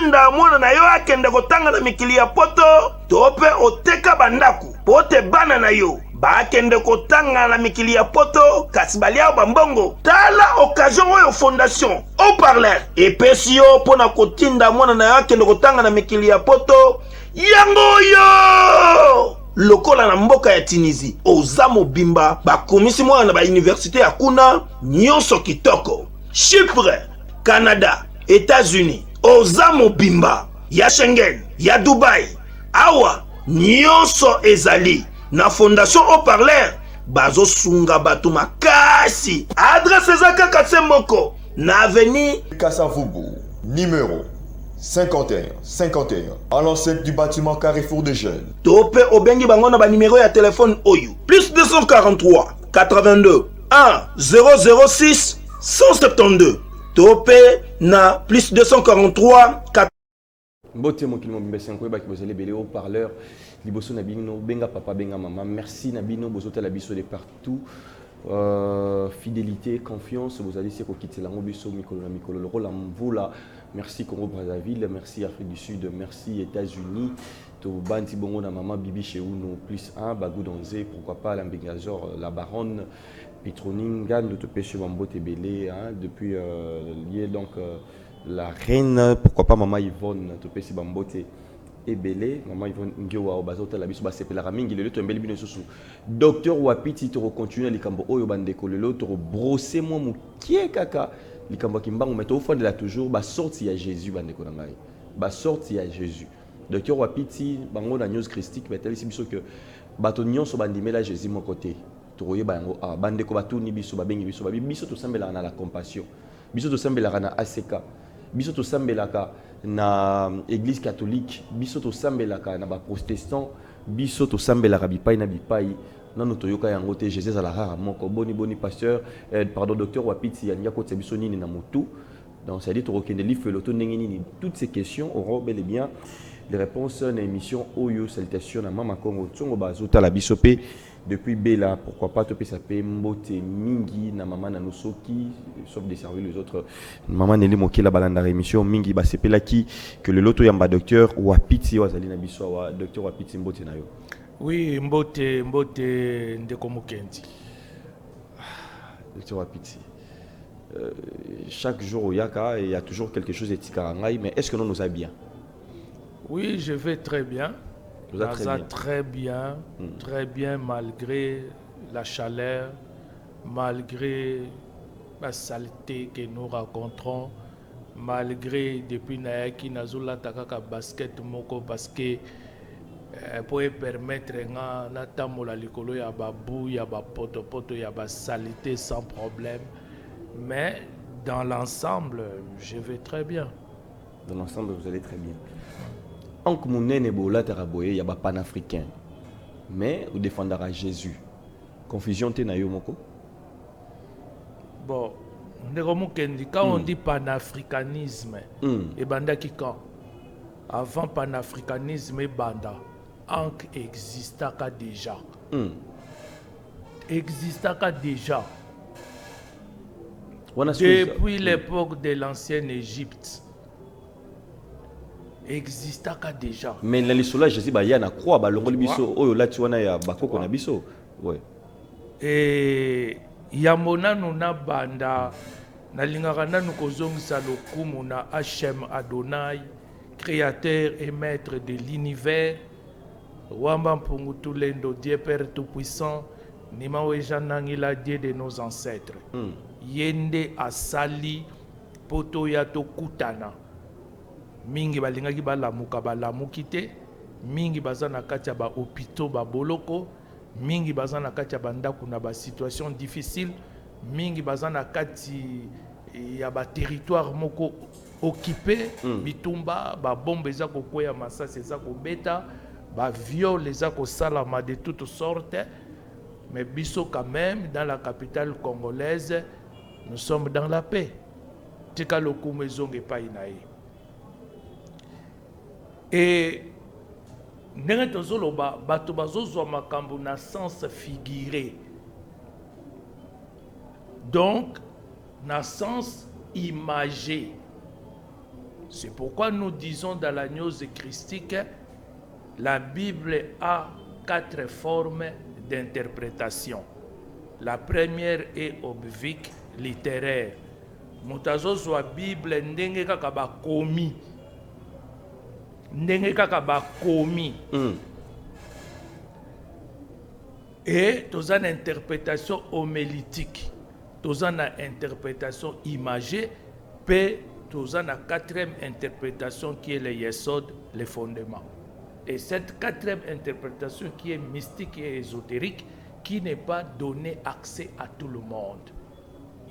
kotinda mwana na yo akende kotanga na mikili ya poto to pe oteka bandaku pote bana na yo bakende kotanga na mikili ya poto kasi balia bambongo tala occasion oyo fondation au parler epesi yo pona kotinda mwana na yo akende kotanga na mikili ya poto yango yo lokola na mboka ya Tunisie oza mobimba bakomisi mwana na ba université ya kuna nyonso kitoko Chypre, Canada, États-Unis oza mobimba ya Schengen ya Dubai awa nyonso ezali na fondation au parler bazo sunga batu makasi adresse ezaka kase moko na avenue Kassavubu numéro 51 à l'enceinte du bâtiment Carrefour de Jeunes. Tope obengi bango na ba numéro ya téléphone oyo plus 243 82 1 006 172 Tope na plus 243 4 Mbote mokili mobimba senko ba ki bozali belé au parleur liboso na bino benga papa benga maman merci na bino bozota la biso de partout fidélité confiance vous allez se quitter la biso mikolo na mikolo le rôle mvula merci Congo Brazzaville merci Afrique du Sud merci États-Unis to banti bongo na maman bibi chez uno plus 1 bagou donze pourquoi pas la Mbengazor la baronne Petroninga de te pêcher Mbote belé depuis lié donc la reine, pourquoi pas maman Yvonne, te pesi Mbote et belé, maman Yvonne Ngewa au bazota la biso ba sepela ramingi le to mbeli bino susu. Docteur Wapiti to continue likambo oyo bandeko lelo to brosser moi mukie kaka likambo kimbango meto ofande la toujours ba sorti ya Jésus bandeko ngai. Ba sorti ya Jésus. Docteur Wapiti bango na news christique betalisi biso que bato nyonso bandimela Jésus mon côté. Toroye bango bandeko batuni biso babengi biso biso to sambela na la compassion. Biso to sambela na ACK. Biso to sambelaka na église catholique, biso to sambelaka na ba protestant, biso to sambelaka bipai na bipai. Nano toyoka yango te Jésus ala rara moko boni pasteur pardon docteur Wapiti ya nyako te biso nini na motu. Donc ça dit to rokende li feloto ndenge nini toutes ces questions auront bel et bien les réponses dans l'émission Oyo salutation na mama Congo tsongo bazota la bisope depuis Bela pourquoi pas to pesa pe mbote mingi na mama na nosoki sauf de servir les autres maman Nelly Mokela balanda émission mingi ba sepela ki que le loto yamba docteur Wapiti wazali na biso wa docteur Wapiti mbote na yo. Oui mbote ndeko mokendi. Docteur Wapiti chaque jour au Yaka il y a toujours quelque chose de tikarangai mais est-ce que nous a bien? Oui, je vais très bien. Très bien malgré la chaleur, malgré la saleté que nous rencontrons, malgré depuis Naaki Nazula Takaka basket moko parce que pour permettre na tamola likolo ya babou ya ba poto ya ba saleté sans problème. Mais dans l'ensemble, je vais très bien. Dans l'ensemble, vous allez très bien. En Koumounene Bola Taraboye, il y a des panafricains. Mais vous défendra Jésus. Confusion te na yo moko? Bon, quand on dit panafricanisme, et banda qui quand? Avant panafricanisme et banda, Ankh existaka déjà. Existaka déjà. Depuis l'époque de l'ancienne Égypte. Existaka déjà. Mais dans l'histoire Jésus ba ya na croix ba longoli biso oyo lati wana ya bakoko na biso. Ouais. Et yamona nuna banda na lingaka nanu kozongisa lokumu na Hachem Adonai, créateur et maître de l'univers. Wamba mpungutu lendo Dieu Père tout-puissant, nima wejanangila Dieu de nos ancêtres. Yende asali poto ya tokutana. Mingi balingaki balamuka balamuki te, mingi baza na kati ya ba hôpitaux ba boloko, mingi baza na kati ya bandako na ba situation difficile, mingi baza na kati ya ba territoire moko occupé, bitumba ba bombe eza kokwea masasi eza kobeta, ba viol eza kosalama de toutes sortes, mais biso quand même dans la capitale congolaise, nous sommes dans la paix. Tika lokumu ezonge pa inaye. Et ndenge tozoloba bato bazozwa makambo na sens figuré, donc na sens imagé. C'est pourquoi nous disons dans la gnose christique, la Bible a 4 formes d'interprétation. La première est obvique, littéraire. Moutazo soit Bible ndenge kaka ba komi. Ndenge kaka ba komi. Et dans une interprétation homilétique, dans une interprétation imagée, puis dans une 4e interprétation qui est le yesod, le fondement. Et cette 4e interprétation qui est mystique et ésotérique, qui n'est pas donné accès à tout le monde.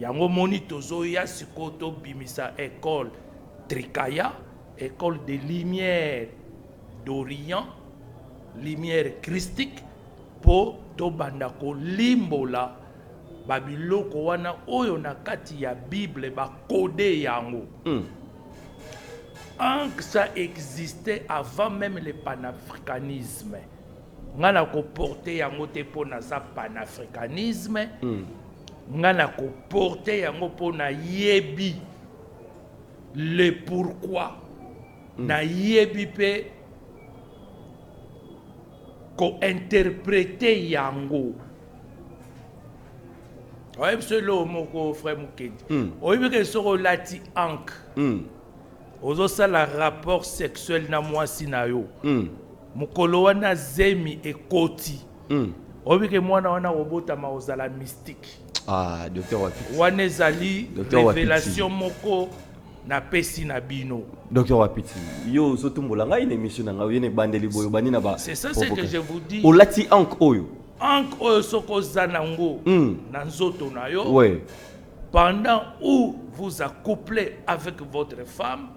Yango moni tozo ya sikoto bimisa école Trikaya, école de lumière d'Orient, lumière christique, pour tobanda ko limbola babiloko wana oyo na kati ya Bible ba codé yango. Ça existait avant même le panafricanisme. Ngana ko porter yango te pona sa panafricanisme. Ngana ko porter yango pona yebi le pourquoi. Na yebi pe ko interpréter yango. Ouais, c'est le mot frère Mukedi. Oui, que sur lati ank. Ozo ça la rapport sexuel na mwasi na yo. Mukolo wana zemi e koti. Oui, que mwana wana robota ma ozala mystique. Ah, docteur Wapiti. Wana zali révélation moko na pesi na bino. Docteur Wapiti. Yo surtout molanga une émission na ngawene bandeli boyo bani na ba. C'est ça ce que je vous dis. O lati ank oyo. Ank oyo soko zanango na nzoto na yo. Ouais. Pendant où vous accouplez avec votre femme,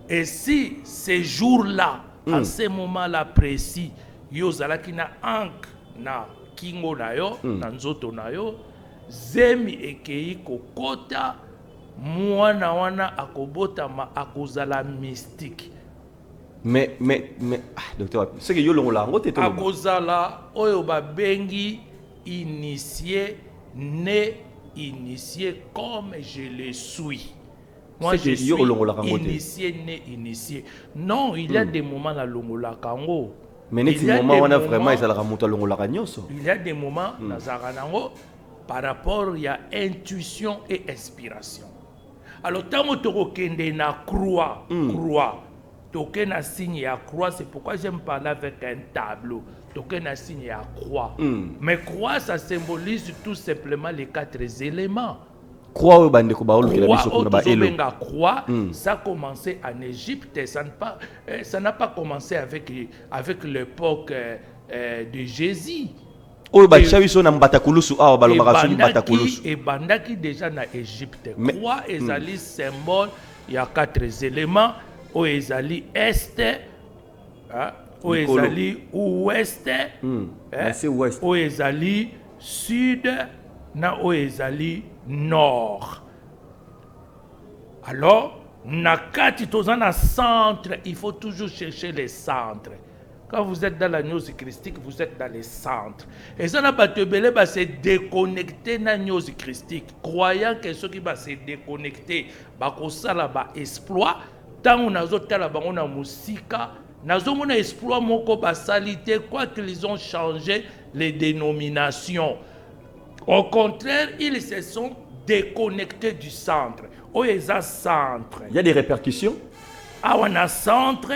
et si ces jours-là, à ce moment-là précis, yo zalaki na ank na kingo na yo, na nzoto na yo, zemi ekei kokota, mwana wana akobota ma akozala mystique. Mais docteur, c'est que yo longola ngote to. Akozala oyo ba bengi initié, né initié comme je le suis. Moi je suis initié, né initié. Non, il y a des moments la longola kango. Mais il y a des moments vraiment ils la monta longola kanyoso. Il y a des moments na zaranango par rapport il y a intuition et inspiration. Alors tant que kende na croix, toke na signe à croix, c'est pourquoi j'aime parler avec un tableau. Toke na signe à croix. Mais croix, ça symbolise tout simplement les 4 éléments. Croix, ça a commencé en Égypte, ça n'a pas commencé avec l'époque de Jésus. Et bandaki déjà na Égypte. Croix est symbole, il y a 4 éléments. O ezali est, o ezali ouest, o ezali sud, na o ezali nord. Alors, na kati tozana centre, il faut toujours chercher les centres. Quand vous êtes dans la gnose christique, vous êtes dans les centres. Et ça n'a pas de belé, bah c'est déconnecté dans la gnose christique, croyant que ceux qui va se déconnecter, bah qu'on ça là bas exploit. Tant on a zotala bango na musika, nazo mona exploit moko basalité, quoi qu'ils ont changé les dénominations. Au contraire, ils se sont déconnectés du centre. Oh, ils ont centre. Il y a des répercussions. Ah, on a centre.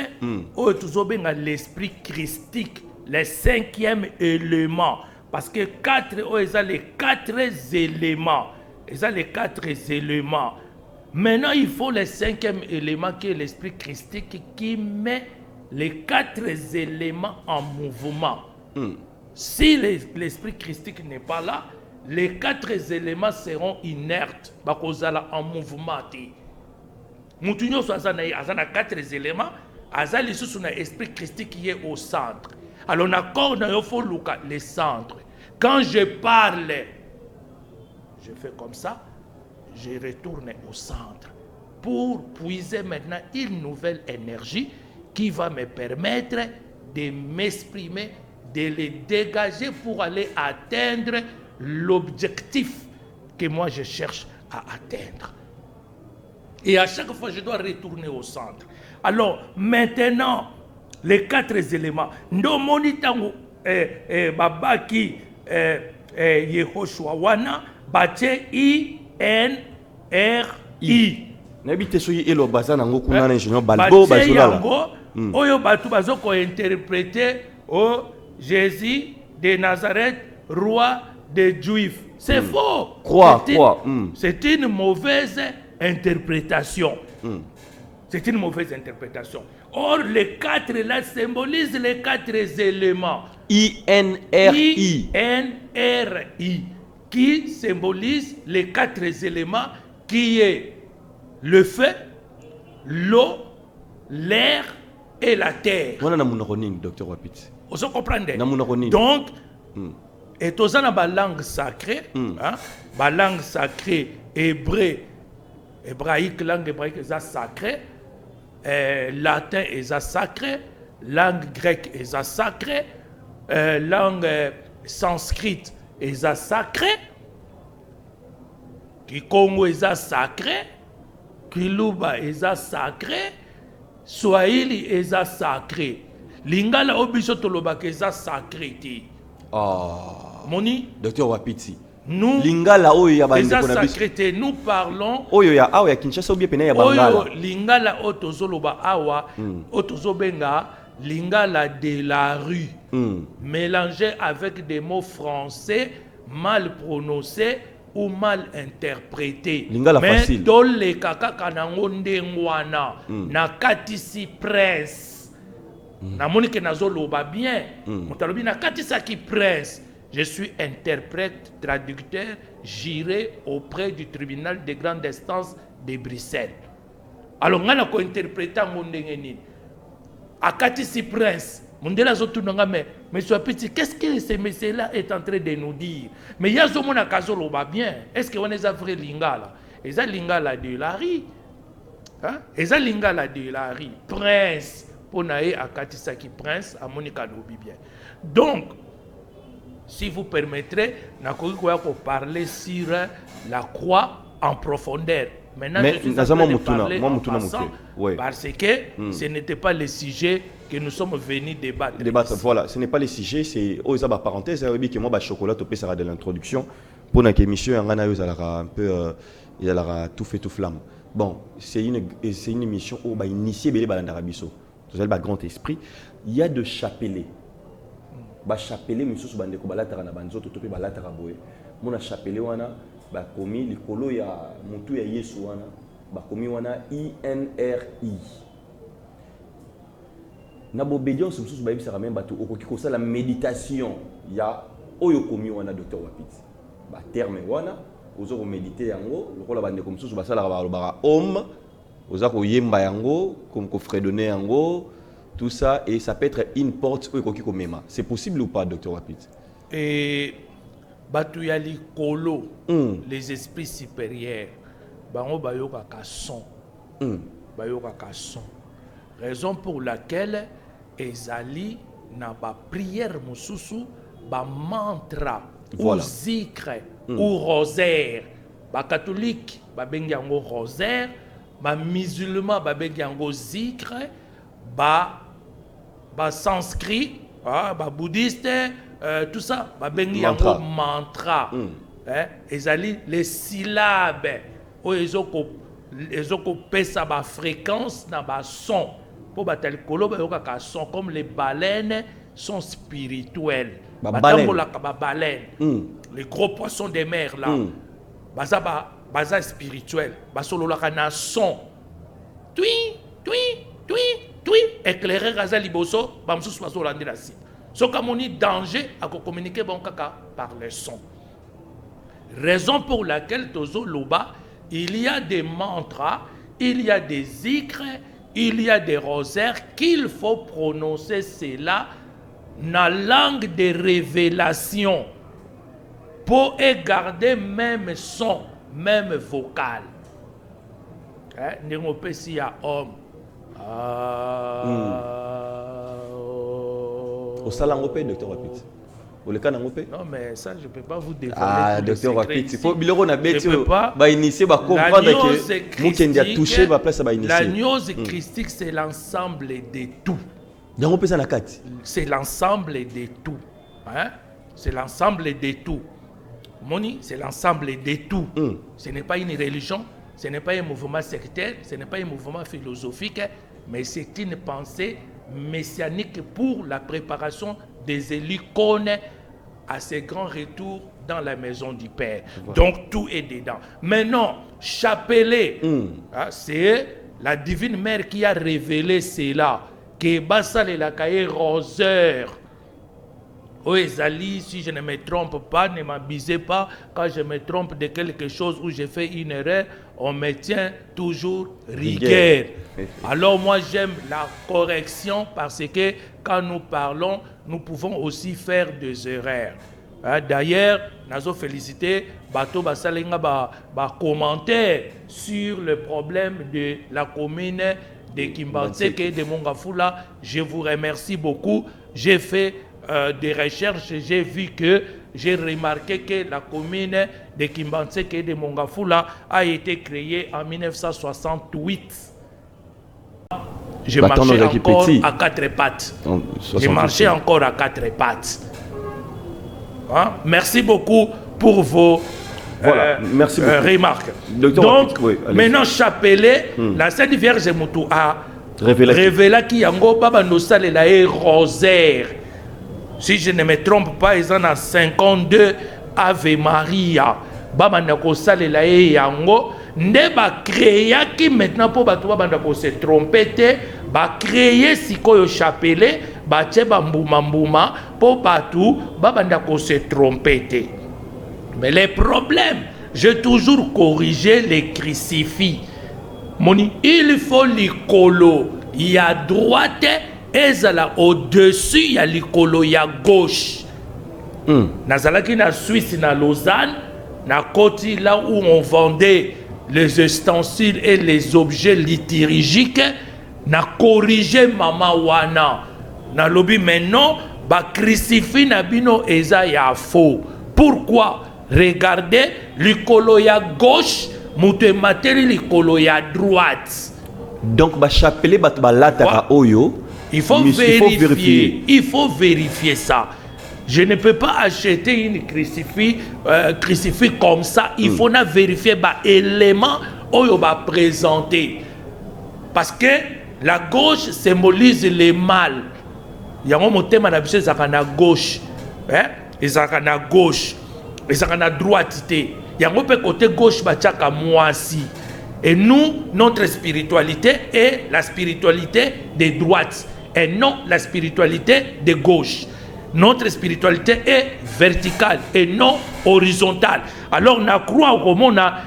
Oh, toujours bien l'esprit christique, le 5e élément. Parce que 4, oh, ils ont les 4 éléments. Ils ont les 4 éléments. Maintenant, il faut le 5e élément qui est l'esprit christique qui met les 4 éléments en mouvement. Si l'esprit christique n'est pas là, les 4 éléments seront inertes, en mouvement. Moutinho a 4 éléments, azali sous un esprit christique qui est au centre. Alors, on accorde le centre. Quand je parle, je fais comme ça. Je retourne au centre pour puiser maintenant une nouvelle énergie qui va me permettre de m'exprimer, de les dégager pour aller atteindre l'objectif que moi je cherche à atteindre. Et à chaque fois, je dois retourner au centre. Alors, maintenant, les 4 éléments. Ndo monitango babaki Yehoshua wana bache INRI. Nabite soyi elo baza nango kuna na ingénieur Balbo bazolala. Oyo batu bazoko interpréter au Jésus de Nazareth, roi des Juifs. C'est faux. Croix. C'est une mauvaise interprétation. C'est une mauvaise interprétation. Or, les 4 là symbolisent les 4 éléments. INRI. INRI, qui symbolise les 4 éléments qui est le feu, l'eau, l'air et la terre. On a un docteur Wapiti. Vous comprenez? Donc, et tous on a la langue sacrée, la langue sacrée hébraïque, langue hébraïque est sacrée, latin est sacré, langue grecque est sacrée, langue sanscrite est sacrée, Kikongo est sacré, Kiluba est sacré, Swahili est sacré, Lingala obiso tolobaka est sacré. Moni, docteur Wapiti. nous, Lingala oyo ya bandi kona biso. Nous parlons oyo ya awa ya Kinshasa obi pena ya Bangala. Oyo lingala otozoloba awa otozobenga lingala de la rue, mélangé avec des mots français mal prononcés ou mal interprétés. Lingala mais facile. dole kaka nango ndengwana na katisi prince. Namoni ke nazoloba bien. Mutalobi na katisa ki prince. Je suis interprète, traducteur, juré auprès du tribunal de grande instance de Bruxelles. Alors, on a interprété mon ndengeni. Akati si prince, mon dela zotunanga mais monsieur Petit, qu'est-ce que ce monsieur-là est en train de nous dire? Mais il y a ce monde à Kazolo bien. Est-ce que on est à vrai lingala? Et ça lingala de la rue. Hein? Et ça lingala de la rue. Prince, pour naé Akati Saki prince, à Monica Nobi bien. Donc, si vous permettrez, nous allons parler sur la croix en profondeur. Maintenant, mais je suis en train de parler en passant, parce que ce n'était pas le sujet que nous sommes venus débattre. Voilà, ce n'est pas le sujet, c'est une parenthèse. Que moi, chocolat, ça sera de l'introduction. Pour notre émission, il y a un peu tout fait tout flamme. Bon, c'est une émission où on va initier les Balandarabiso. Vous avez le grand esprit. Il y a de chapelets. Ba chapelet misusu bandeko balataka na banzoto to pe balataka boye mona chapelet wana ba komi likolo ya mutu ya Yesu wana ba komi wana INRI na obédience misusu ba yebisaka même bato okoki ko sala méditation ya oyo komi wana docteur Wapiti ba terme wana ozo ko méditer yango lokola bandeko misusu basala ba homme oza ko yemba yango comme ko fredonner yango. Tout ça, et ça peut être une porte où il y a. C'est possible ou pas, docteur Wapiti? Et Batouyali Kolo, les esprits supérieurs, Bango Bayoka Kasson. Bayoka Kasson. Raison pour laquelle Ezali n'a pas prière Moussousou, ba mantra, ou zikre, ou rosaire. Ba catholique, ba bengiango rosaire, ba musulman, ba bengiango zikre, ba sanskrit, ba bouddhiste, tout ça, ba bengi yango mantra. Ezali les syllabes, o ezoko pesa ba fréquence na ba son. Po batel kolo ba yoka ka son comme les baleines sont spirituelles. Ba baleine. Les gros poissons des mers là. Baza spirituel. Ba solo la kana son. Tui, tui, tui. Tout éclairé Raza Liboso, Bamsou Soiseau Landinasi. Ce qu'on a danger à communiquer bon caca par les sons. Raison pour laquelle Tozo Loba, il y a des mantras, il y a des zikres, il y a des rosaires qu'il faut prononcer cela dans la langue des révélations pour garder même son, même vocal. N'est-ce pas si y a homme? Au salango pe docteur Wapiti. Le cas n'angopé. Non, mais ça, je ne peux pas vous dévoiler. Ah, tout le docteur secret Wapiti. ici. Faut biloko na beti. Je peux pas. Ba initier ba comprendre que Mukendi a touché ba place ba initier. L'agneau christique, c'est l'ensemble de tout. N'angopé ça na kati. C'est l'ensemble de tout. Hein? C'est l'ensemble de tout. Moni, c'est l'ensemble de tout. Ce n'est pas une religion, ce n'est pas un mouvement sectaire, ce n'est pas un mouvement philosophique, mais c'est une pensée messianique pour la préparation des élus à ce grand retour dans la maison du Père. Donc tout est dedans. Maintenant, Chapelet, c'est la divine mère qui a révélé cela, que Bassal la cahier roseur. Oh Ezali, si je ne me trompe pas, ne m'abusez pas, quand je me trompe de quelque chose où j'ai fait une erreur, on me tient toujours rigueur. Alors moi j'aime la correction parce que quand nous parlons, nous pouvons aussi faire des erreurs. D'ailleurs, nous félicité Bato Basalenga ba commentaire sur le problème de la commune de Kimbanseke et de Mongafula. Je vous remercie beaucoup. J'ai fait des recherches, j'ai vu que j'ai remarqué que la commune de Kimbanseke et de Mongafula a été créée en 1968. Je marchais encore à quatre pattes. J'ai marché encore à quatre pattes. Hein? Merci beaucoup pour vos merci beaucoup. remarques. Donc, maintenant, Chapelet, la Sainte Vierge Moutou a révélé qu'il y a un baba nosale la rosaire. Si je ne me trompe pas, ils en ont 52 Ave Maria. Baba nako sale la yango. Ne ba créer qui maintenant pour batouba bandako se tromper ba créer sikoyo Chapelet ba tcheba mbuma pour batou baba ndako se tromper. Mais les problèmes, j'ai toujours corrigé les crucifix. Moni, il faut l'icolo. Il y a droite et au-dessus, il y a l'icolo, il y a gauche. Nazalaki na Suisse, na Lausanne, na Côte, là où on vendait les ustensiles et les objets liturgiques, na corrigé Mama Wana. Na lobby maintenant, ba crucifix na bino eza ya faux. Pourquoi? Regardez, l'icolo ya gauche, mouté materi l'icolo ya droite. Donc, ba Chapelet ba latara oyo. Il faut vérifier. Il faut vérifier ça. Je ne peux pas acheter une crucifix comme ça. Il faut vérifier les éléments oyo ba présenter. Parce que la gauche symbolise le mal. Il y a un mot thème à la gauche. Et ça à gauche. Et ça à droite. Il y a un côté gauche bachaka moisi. Et nous, notre spiritualité est la spiritualité de droite et non la spiritualité de gauche. Notre spiritualité est verticale et non horizontale. Alors, on a croit qu'on a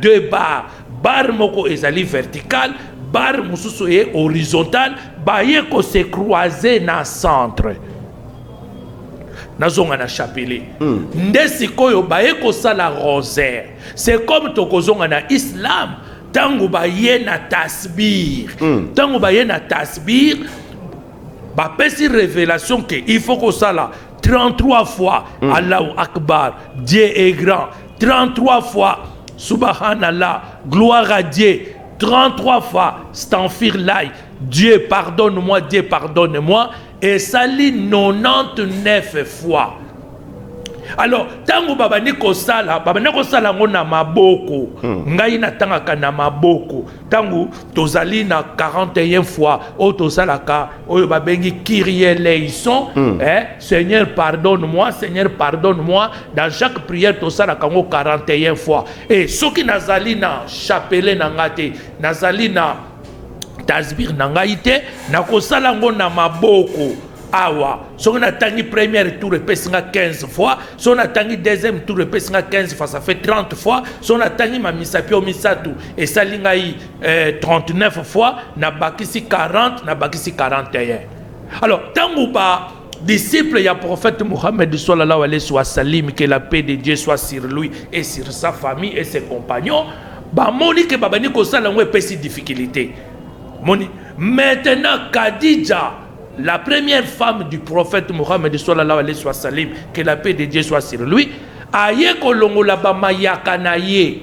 deux barres. Barre moko ezali verticale, barre mususu est horizontale, baye ko se croiser na centre. Nazonga na Chapelet. Ndesi koyo baye ko sala rosaire. C'est comme tokozonga na islam. Tango baye na tasbir. Tango baye na tasbir. Ba pesi révélation que il faut que ça là 33 fois Allahu Akbar, Dieu est grand. 33 fois Subhanallah, gloire à Dieu. 33 fois Stanfirllah, Dieu pardonne-moi, Dieu pardonne-moi. Et sali 99 fois. Alors, tango babani kosala ngona maboko. Ngai na tanga kana maboko. Tango tozali na 41 fois. O tosalaka oyo babengi Kyrie eleison. Seigneur pardonne-moi, Seigneur pardonne-moi. Dans chaque prière tosalaka ngo 41 fois. Et soki nazali na Chapelet nangate, nazali na tasbir nangaite na kosala ngo na maboko awa so on a tangi première tour repesinga 15 fois so on a tangi deuxième tour repesinga 15 fois ça fait 30 fois so on a tangi ma misapio misatu et salingai 39 fois na bakisi 40 na bakisi 41. Alors tangu ba disciple ya prophète Mohammed sallallahu alayhi wa sallam, que la paix de Dieu soit sur lui et sur sa famille et ses compagnons, ba moni ke babani ko sala ngo epesi difficulté. Moni. Maintenant, Khadija, la première femme du prophète Mohammed sallallahu alayhi wa sallam, que la paix de Dieu soit sur lui, aye kolongola ba mayaka na ye,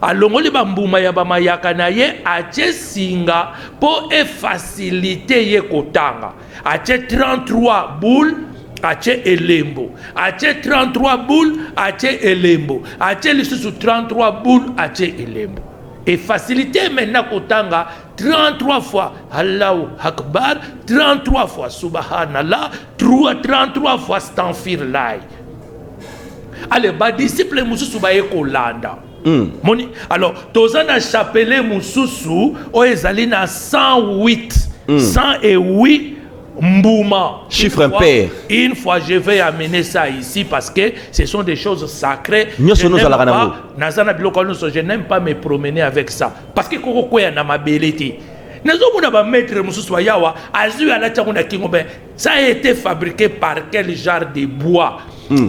alongoli ba mbuma ya ba mayaka na ye, ache singa po e facilité ye kotanga, ache 33 boules, ache elembo, ache 33 boules, ache elembo, ache lisusu 33 boules, ache elembo. Et facilité maintenant kotanga 33 fois Allahu Akbar, 33 fois Subhanallah, 33 fois Astaghfirullah. Allez, ba disciple mususu ba ekolanda. Moni, alors tozana chapelet mususu o ezali na 108 Mbouma. Chiffre impair. Une fois, je vais amener ça ici parce que ce sont des choses sacrées. Je n'aime pas me promener avec ça. Parce que ça a été fabriqué par quel genre de bois?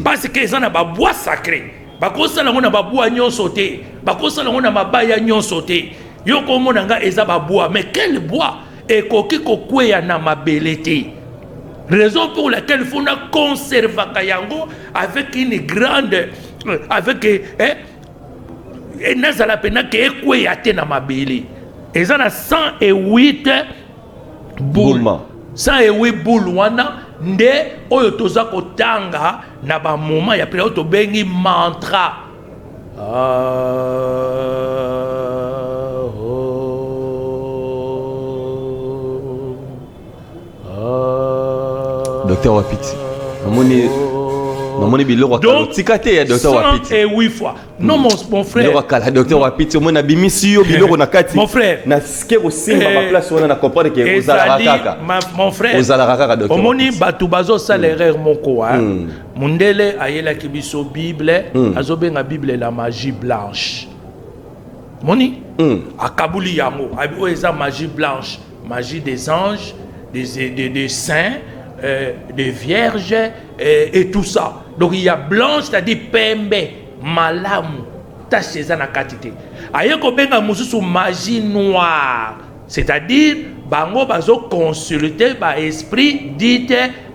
Parce que ça n'a pas bois sacré. Bakosa la ngona babua nyonso te. Bakosa la ngona mabaya nyonso te. Yoko monanga eza babua. Mais quel bois? Et koki kokweya na mabelete. Raison pour laquelle il faut conserver Kayango avec une grande avec nazala pena ke kweya te na mabele. Eza na 108 boules. 108 boules wana nde oyo toza kotanga na ba moment ya pele to bengi mantra. Docteur Wapiti. Donc, 108 fois. Non, mon frère. Docteur Wapiti, mon frère. Mon frère. Omoni batubazo salaire moko. Mundele ayela kibiso Bible. Azobenga Bible la magie blanche. Moni. Akabuli yango. Eza magie blanche. Magie des anges, des saints. Des vierges et tout ça. Donc il y a blanche, c'est-à-dire pembe, malamu, tache na quantité. Ayeko benga mususu magie noire, c'est-à-dire bango bazo consulter ba esprit dit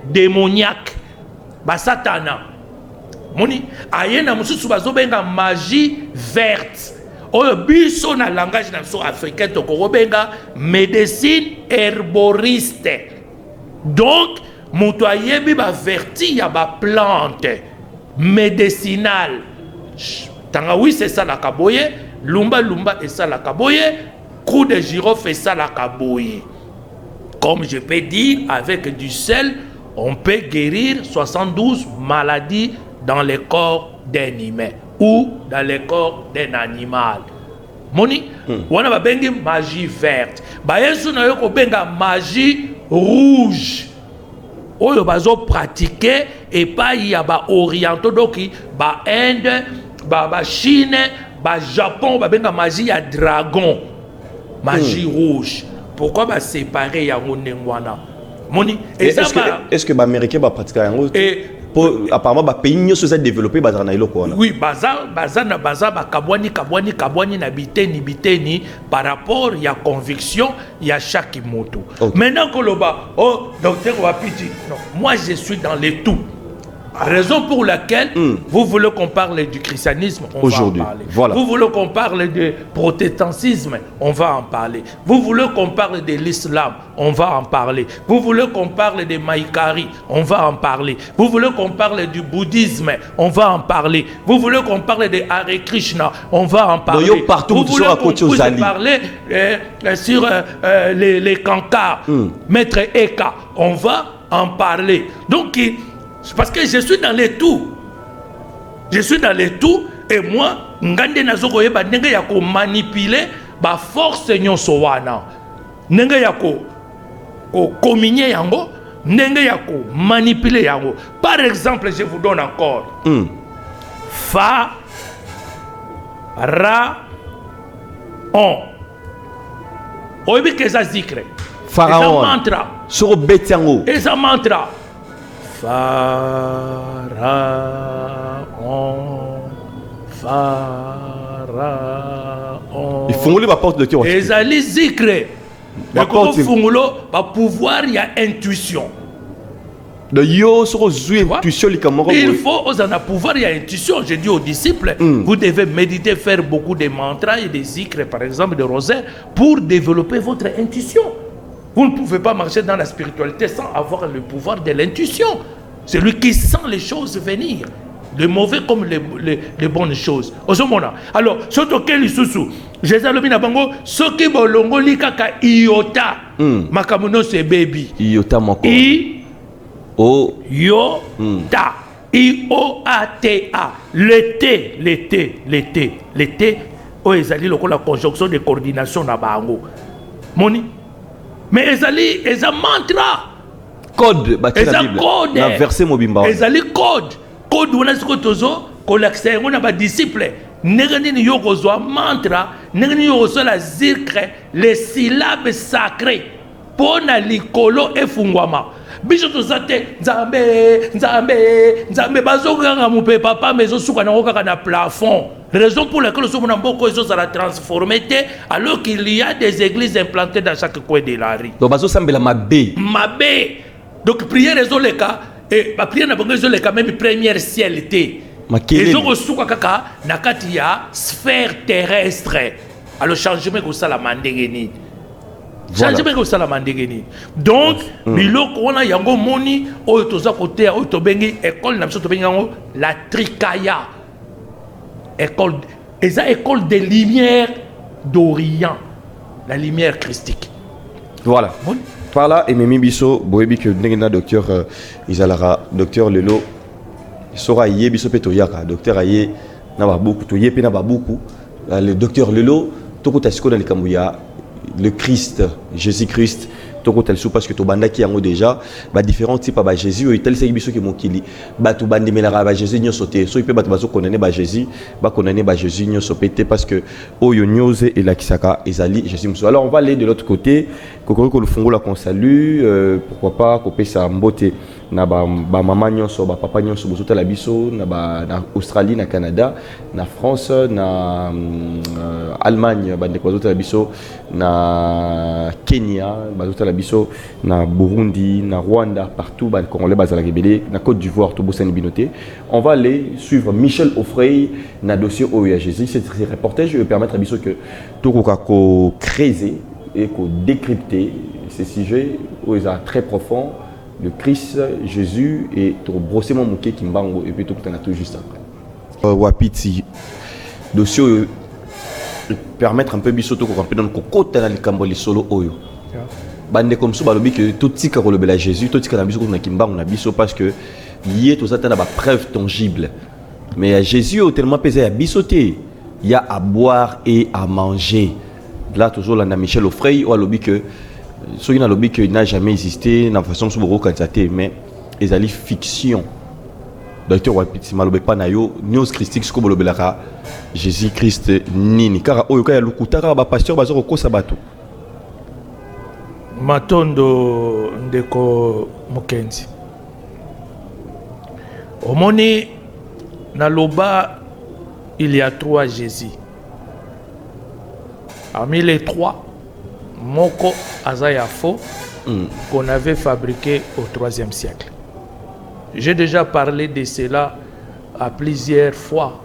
démoniaque, ba satana. Moni ayena mususu bazo benga magie verte. Oyo biso na langage na so africain to ko benga médecine herboriste. Donc moto ayebi ba verti ya ba plante médicinale. Tangawi c'est ça la kaboye, lumba et ça la kaboye, cou de girofle et ça la kaboye. Comme je peux dire, avec du sel, on peut guérir 72 maladies dans le corps d'un humain ou dans le corps d'un animal. Moni, wana ba bengi magie verte. Ba yesu na yoko benga magie rouge. Oyo bazo pratiquer et pas y a ba orientaux donc ba Inde, ba Chine, ba Japon ba benga magie ya dragon. Magie rouge. Pourquoi ba séparer ya ngwana? Moni, est-ce que ba américain ba pratiquer yango? Apparemment ba pays nyo se développer bazana na iloko wana. Oui, baza ba kabwani na biteni par rapport ya conviction ya chaque moto. Okay. Maintenant koloba docteur Wapiti, non, moi je suis dans les tout. Raison pour laquelle vous voulez qu'on parle du christianisme, on va en parler. Voilà. Vous voulez qu'on parle du protestantisme, on va en parler. Vous voulez qu'on parle de l'islam, on va en parler. Vous voulez qu'on parle de Maïkari, on va en parler. Vous voulez qu'on parle du bouddhisme, on va en parler. Vous voulez qu'on parle de Hare Krishna, on va en parler. Donc, partout, vous voulez qu'on puisse parler sur les cancars, Maître Eka, on va en parler. Donc, parce que je suis dans les tout. Je suis dans les tout et moi, ngande nazoko yeba ndenge ya ko manipuler ba force nyonso wana. Ndenge ya ko communier yango, ndenge ya ko manipuler yango. Par exemple, je vous donne encore. Fa ra on. Oyebi que ça zikre. Pharaon. Ça mantra. Sur betiango. Et ça mantra. Pharaon. Il faut ouvrir la porte de qui on ezali zikre Par contre, pouvoir, il y a intuition. De yo, sur intuition, il faut aux en pouvoir, il y a intuition. Je dis aux disciples, vous devez méditer, faire beaucoup de mantras et des zikres, par exemple, de rosaires, pour développer votre intuition. Vous ne pouvez pas marcher dans la spiritualité sans avoir le pouvoir de l'intuition. C'est lui qui sent les choses venir. Les mauvais comme les bonnes choses. Alors, surtout quel sous Jésus le mina bango, ce qui bolongo li kaka iota. Makamono c'est baby. Iota moko. O yo ta. I-O-A-T-A. L'été. Oh, ezali la conjonction de coordination na bango. Moni. Mais ezali, eza mantra. Code, eza code. Na verset mobimba. Ezali code. Code wana siko tozo kolakisa yango na ba disciple ndenge nini yo kozwa mantra ndenge nini yo kozwa la zikre les syllabes sacrées pona likolo efungwama biso tozate nzambe bazokanga mupe papa mais osuka nango kaka na plafond raison pour laquelle osomona mboko ezo sala transformé alors qu'il y a des églises implantées dans chaque coin de la rue donc bazosambela mabe donc prière ezoleka et la prière n'a pas besoin de quand même première ciel té. Ils ont reçu kaka na kati ya sphère terrestre. Alors changement que ça la mandengeni. Changement que ça la mandengeni. Donc biloko wana yango moni oyo toza côté oyo to bengi école na biso to bengi yango la Trikaya. École école des lumières d'Orient. La lumière christique. Voilà. Bon. Par là, et Mimi Bisso, Boebi que Negena docteur Isalara, docteur Lelo, Sora Yé Bisso Petoyaka, docteur Aye, Naba beaucoup, Toye Penaba beaucoup, le docteur Lelo, Toko Tasco dans les Kamouya, le Christ, Jésus-Christ, Toko Talsou parce que Tobanda qui en déjà, différents types à Jésus, et tel c'est Bisso qui m'ont kili, Batou Bandi Melara, Jésus n'y a sauté, soit il peut battre connaître Jésus, connaître Jésus n'y a sauté parce que Oyo Nyose et la Kisaka, Ezali, Jésus Mousso. Alors on va aller de l'autre côté. Kokoriko le fongo la qu'on salue, pourquoi pas couper sa mbote na ba maman nyonso ba papa nyonso bozota la biso na Australie na Canada na France na Allemagne ba ndeko bozota la biso na Kenya bazota la biso na Burundi na Rwanda partout ba congolais bazala kebele na Côte d'Ivoire to bosani binoté. On va aller suivre Michel Offray na dossier Oya Jésus. Cette reportage va permettre à biso que to ko creuser et qu'on décrypter ces sujets où ils sont très profonds, le Christ, Jésus et tout brosser mon mouké qui m'bango et puis tout on a tout juste après. Wapiti dossier permettre un peu bisoto qu'on peut donner côté dans le camboli solo oyo. Bande comme ça balobi que tout tika ko le Jésus, tout tika na biso na kimbango na biso parce que lié tout ça t'as ba preuve tangible. Mais Jésus est tellement pesé à bisoter, il y a à boire et à manger. Là toujours là Michel Offray ou à lobby que ceux qui n'a lobby que n'a jamais existé dans façon sous beaucoup quantité mais ils allaient fiction docteur Wapiti malobé pas nayo news christique comme lobby là Jésus Christ nini car oyo ka lukutaka ba pasteur bazoko kosa bato matondo ndeko Mukenzi omoni na loba il y a 3 Jésus. Parmi les 3, Moko Azaya faux qu'on avait fabriqué au 3e siècle. J'ai déjà parlé de cela à plusieurs fois.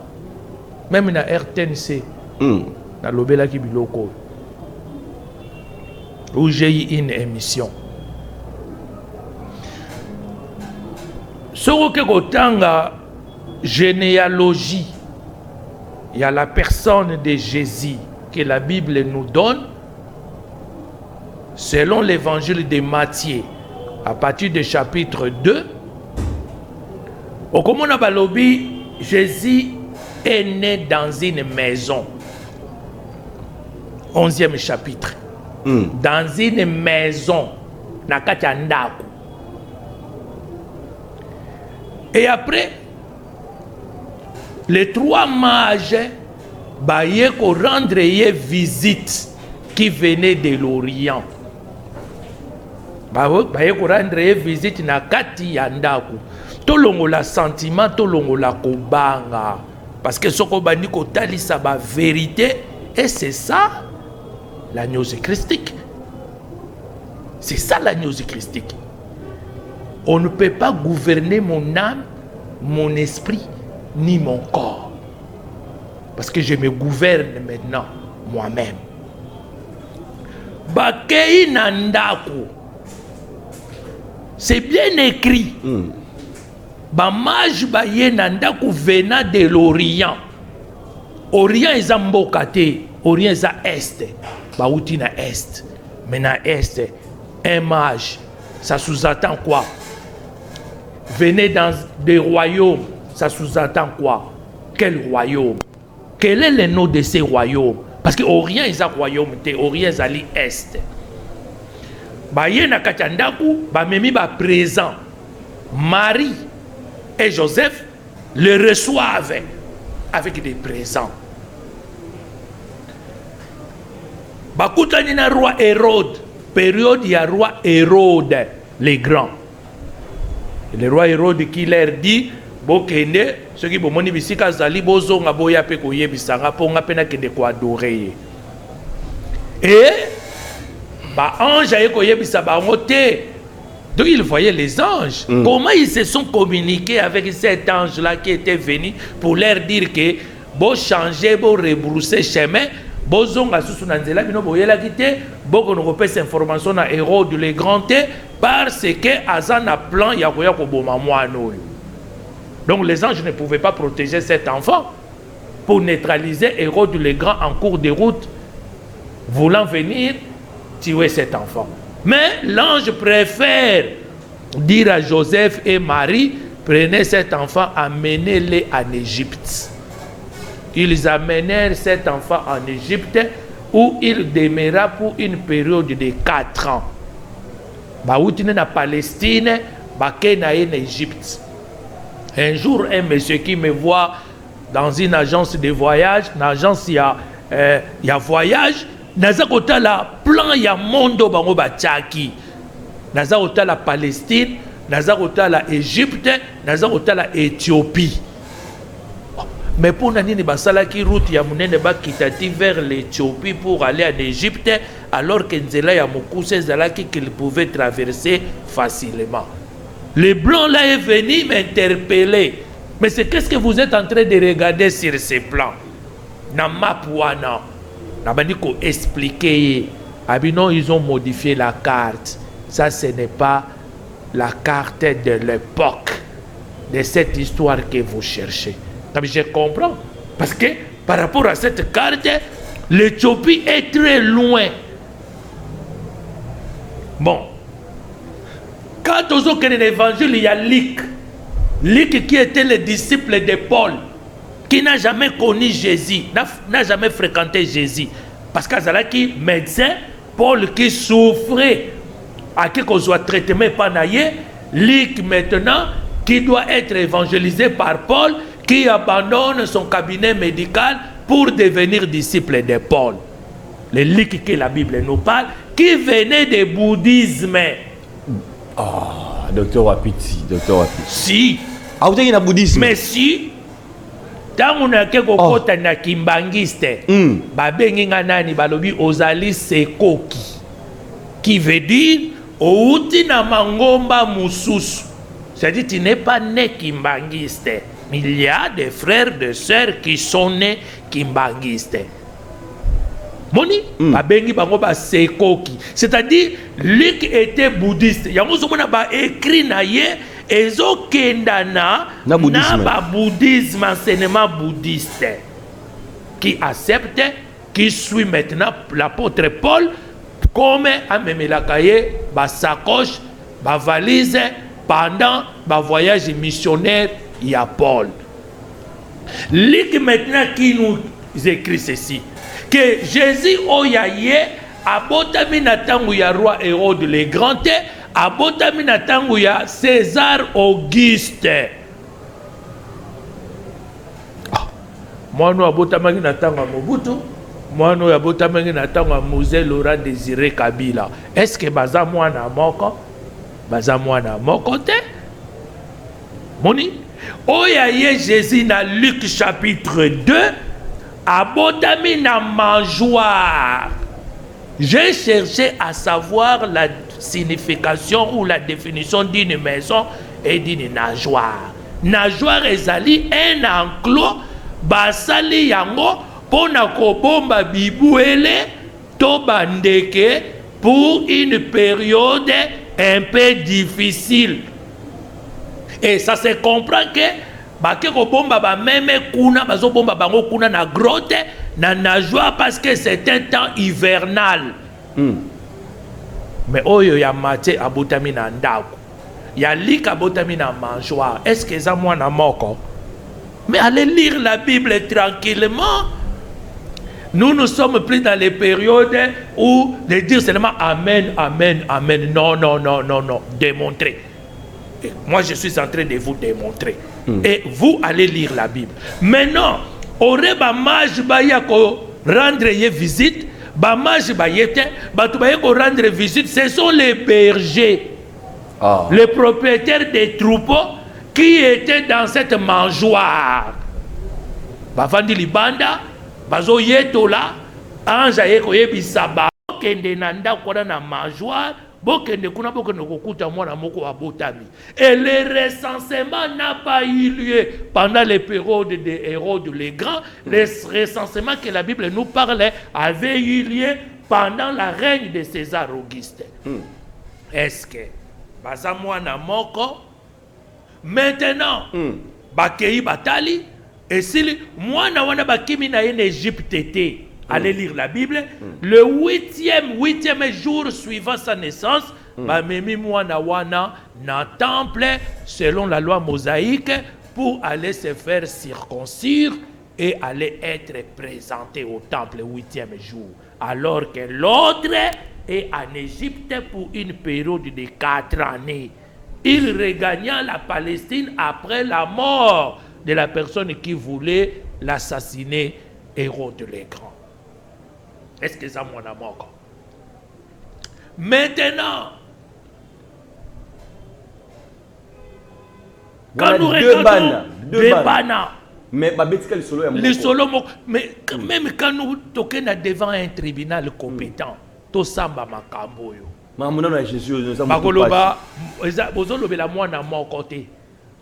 Même dans RTNC, dans l'Obela Kibiloko, où j'ai eu une émission. Ce que la généalogie, il y a la personne de Jésus que la Bible nous donne, selon l'évangile de Matthieu, à partir du chapitre 2, au Komona Balobi, Jésus est né dans une maison. 11e chapitre. Dans une maison. Nakatyandaku. Et après, les 3 mages baye ko rendre visite qui venait de l'Orient. Baye ko rendre visite na kati ya ndaku. Tolongo la sentiment, tolongo la kobanga. Parce que soko bandi ko talisa ba vérité et c'est ça la news christique. C'est ça l'agneau christique. On ne peut pas gouverner mon âme, mon esprit, ni mon corps. Parce que je me gouverne maintenant moi-même. Bakei Nandaku. C'est bien écrit. Bamaj baye Nandaku venant de l'Orient. Orient est en Mbokate. Orient est à Est. Baouti na Est. Mais na Est, un mage, ça sous-entend quoi? Venez dans des royaumes, ça sous-entend quoi? Quel royaume? Quel est le nom de ces royaumes? Parce que Orient est un royaume, Orient est à l'Est. Baye na Kachandaku, bamemi ba présent. Marie et Joseph le reçoivent avec des présents. Bakutani na roi Hérode, période il y a roi Hérode les grands. Le roi Hérode qui leur dit bokende ceux qui bomoni bisika zali bozonga boya pe koyebisanga ponga pena kende ko adorer. Et ba ange aye koyebisa ba ngote. Donc ils voyaient les anges. Comment ils se sont communiqués avec cet ange là qui était venu pour leur dire que bon changer, bon rebrousser chemin. Bozonga susu nanzela bino boyela kite boko no kopesa information na Hérode le grand parce que azana plan ya koya ko boma mwana. Donc les anges ne pouvaient pas protéger cet enfant pour neutraliser Hérode le grand en cours de route voulant venir tuer cet enfant. Mais l'ange préfère dire à Joseph et Marie, prenez cet enfant, amenez-le en Égypte. Ils amenèrent cet enfant en Égypte où il demeura pour une période de 4 ans. Baoutine na Palestine, Bakena en Égypte. Un jour, un monsieur qui me voit dans une agence de voyage, une agence il y a voyage, naza kota la plan ya mondo bango bachaki. Naza kota la Palestine, naza kota la Égypte, naza kota la Éthiopie. Mais pour nani basala ki route ya munene ba kitati vers l'Éthiopie pour aller en Égypte alors que nzela ya mukuse zalaki qu'il pouvait traverser facilement. Le blanc là est venu m'interpeller. Mais c'est qu'est-ce que vous êtes en train de regarder sur ces plans? Na mapouana. Na bandiko expliquer. Abinon ils ont modifié la carte. Ça ce n'est pas la carte de l'époque de cette histoire que vous cherchez. Je comprends. Parce que par rapport à cette carte, l'Éthiopie est très loin. Bon. Quand on a l'évangile, il y a Luc. Luc qui était le disciple de Paul, qui n'a jamais connu Jésus, n'a jamais fréquenté Jésus. Parce qu'à Zalaki, médecin, Paul qui souffrait, à qui qu'on soit traité par Naye, Luc maintenant, qui doit être évangélisé par Paul, qui abandonne son cabinet médical pour devenir disciple de Paul. Le Luc que la Bible nous parle, qui venait du bouddhisme. Ah, docteur Wapiti, docteur Wapiti. Si. Ah, vous avez un bouddhisme. Mais si. Tant on a quelque chose na kimbangiste, babengi nani balobi ozali sekoki, qui veut dire outi na mangomba mususu. C'est-à-dire tu n'es pas né kimbangiste. Il y a des frères, des sœurs qui sont nés kimbangistes. Moni, babengi bango ba sekoki. C'est-à-dire, Luc était bouddhiste. Yango somona ba écrit na ye ezokenda na ba bouddhisme, enseignement bouddhiste. Qui accepte, qui suit maintenant l'apôtre Paul comme amemelakaye ba sacoche, ba valise pendant ba voyage missionnaire. Il y a Paul. Luc maintenant qui nous écrit ceci. Que Jésus oyaye abotami na tangu ya roi Hérode le grand abotami na tangu ya César Auguste. Moi nous abotami na tangu Mobutu. Moi nous abotami na tangu Mosé Laurent Désiré Kabila. Est-ce que baza mwana moko? Baza mwana moko te? Moni? Oyaye Jésus na Luc chapitre 2 abotami na mangeoire. J'ai cherché à savoir signification ou la définition d'une maison et d'une nageoire. Nageoire ezali un enclos basali yango pona kobomba bibuele to bandeke pour une période un peu difficile. Et ça se comprend que bake kobomba ba meme kuna bazo bomba bango kuna na grotte na nageoire parce que c'est un temps hivernal. Mais oyo ya mate abotami na ndako. Ya lika abotami na mangeoire. Est-ce que ça moi na moko? Mais allez lire la Bible tranquillement. Nous sommes plus dans les périodes où de dire seulement Amen, Amen, Amen. Non, non, non, non, non. Démontrer. Et moi, je suis en train de vous démontrer. Et vous allez lire la Bible. Maintenant, aurait ba mage ba yako rendre visite, ba mage ba yete, ba tu ba yako rendre visite, ce sont les bergers. Les propriétaires des troupeaux qui étaient dans cette mangeoire. Bavandi libanda, bazo yetola, anja yeko yebisa ba kende nanda kwa na mangeoire, bokende kuna bokende kokuta mwana moko abotami. Et le recensement n'a pas eu lieu pendant les périodes des Hérode les Grands. Le recensement que la Bible nous parle avait eu lieu pendant la règne de César Auguste. Est-ce que baza mwana moko maintenant bakei batali et si mwana wana bakimi na en Égypte était allez lire la Bible le huitième jour suivant sa naissance bamemi mwana wana na temple selon la loi mosaïque pour aller se faire circoncire et aller être présenté au temple le 8e jour alors que l'autre est en Égypte pour une période de 4 années. Il regagna la Palestine après la mort de la personne qui voulait l'assassiner, Hérode le Grand. Est-ce que ça m'en a manqué? Maintenant, quand nous regardons deux banas, mais les solo, mais même quand nous toquons devant un tribunal compétent, tout samba makambo yo. Mamuna Jésus nous avons bakoloba bozolobela mwana moko te.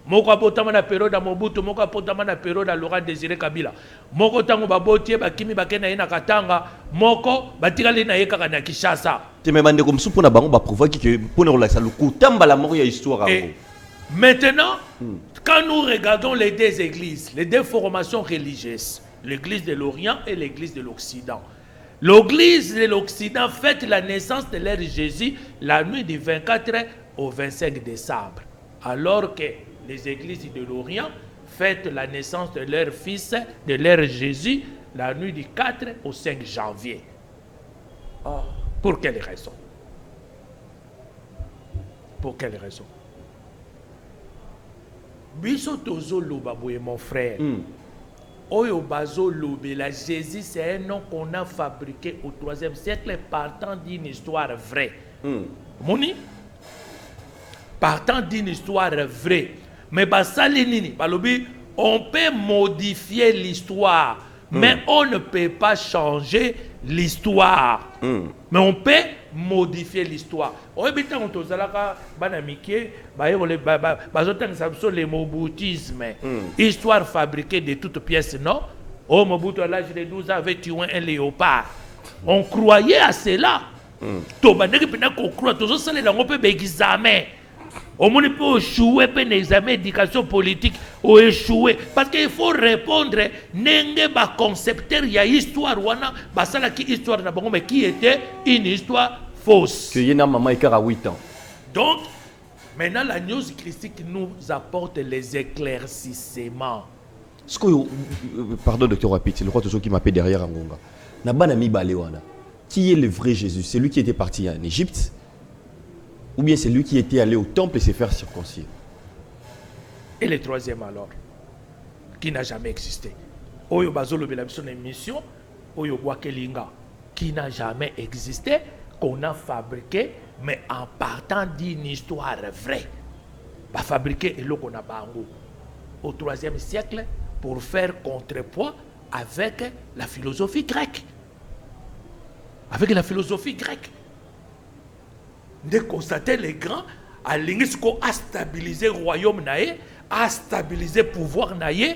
Moko apotama na période ya Mobutu, moko apotama na période ya Laurent Désiré Kabila. Moko tango babotie bakimi bakena ye na Katanga, moko batikali na ye kaka na Kinshasa. Te me bande comme pour na bango ba prouver que pour ne relaxer le coup tamba la mort ya histoire. Maintenant, quand nous regardons les deux églises, les deux formations religieuses, l'église de l'Orient et l'église de l'Occident. L'église de l'Occident fête la naissance de leur Jésus la nuit du 24 au 25 décembre, alors que les églises de l'Orient fêtent la naissance de leur fils, de leur Jésus, la nuit du 4 au 5 janvier. Pour quelle raison? Pour quelle raison? Biso tozo lobaboye mon frère. Oyo bazo lobela Jésus, c'est un nom qu'on a fabriqué au 3e siècle partant d'une histoire vraie. Moni? Partant d'une histoire vraie. Mais basali nini? Balobi, on peut modifier l'histoire, mais on ne peut pas changer l'histoire. Mais on peut modifier l'histoire. On peut le moboutisme, histoire fabriquée de toutes pièces, non? Oh, Mobutu à l'âge de 12 ans avait tué un léopard. On croyait à cela. On croit toujours ça, on peut examiner. Au moins, il faut échouer pour les examens d'éducation politique ou échouer. Parce qu'il faut répondre, n'est pas concepteur, il y a histoire, histoire, mais qui était une histoire fausse. Que Yéna Maman est à 8 ans. Donc, maintenant, la news christique nous apporte les éclaircissements. Pardon, docteur Wapiti, le roi de ceux qui m'appelle derrière Angonga. Nabanami Balewana. Qui est le vrai Jésus? C'est lui qui était parti en Égypte? Ou bien c'est lui qui était allé au temple et s'est fait circoncire? Et le troisième alors, qui n'a jamais existé. Oyo Bazolo Belabson émission, Oyo Wakelinga, qui n'a jamais existé, qu'on a fabriqué, mais en partant d'une histoire vraie. Pas fabriqué et l'eau qu'on a bango au 3e siècle pour faire contrepoids avec la philosophie grecque. Avec la philosophie grecque. de constater les grands, à l'Ingisco a stabilisé le royaume naïe, a stabilisé le pouvoir naïe.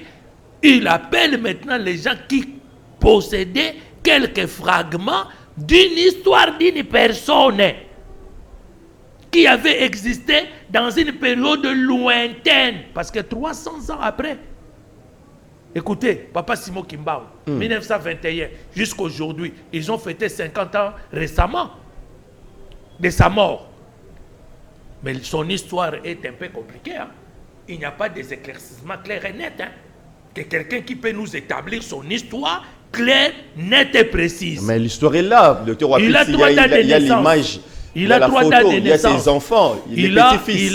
Il appelle maintenant les gens qui possédaient quelques fragments d'une histoire d'une personne qui avait existé dans une période lointaine. Parce que 300 ans après, écoutez, Papa Simon Kimbao, 1921 jusqu'à aujourd'hui, ils ont fêté 50 ans récemment de sa mort. Mais son histoire est un peu compliquée. Hein? Il n'y a pas des éclaircissements clairs et nets. Hein? Que quelqu'un qui peut nous établir son histoire claire, nette et précise. Mais l'histoire est là, docteur Wapiti. Il a 3 dates de naissance. Il y a l'image. Il a 3 dates de naissance. Il y a ses enfants, il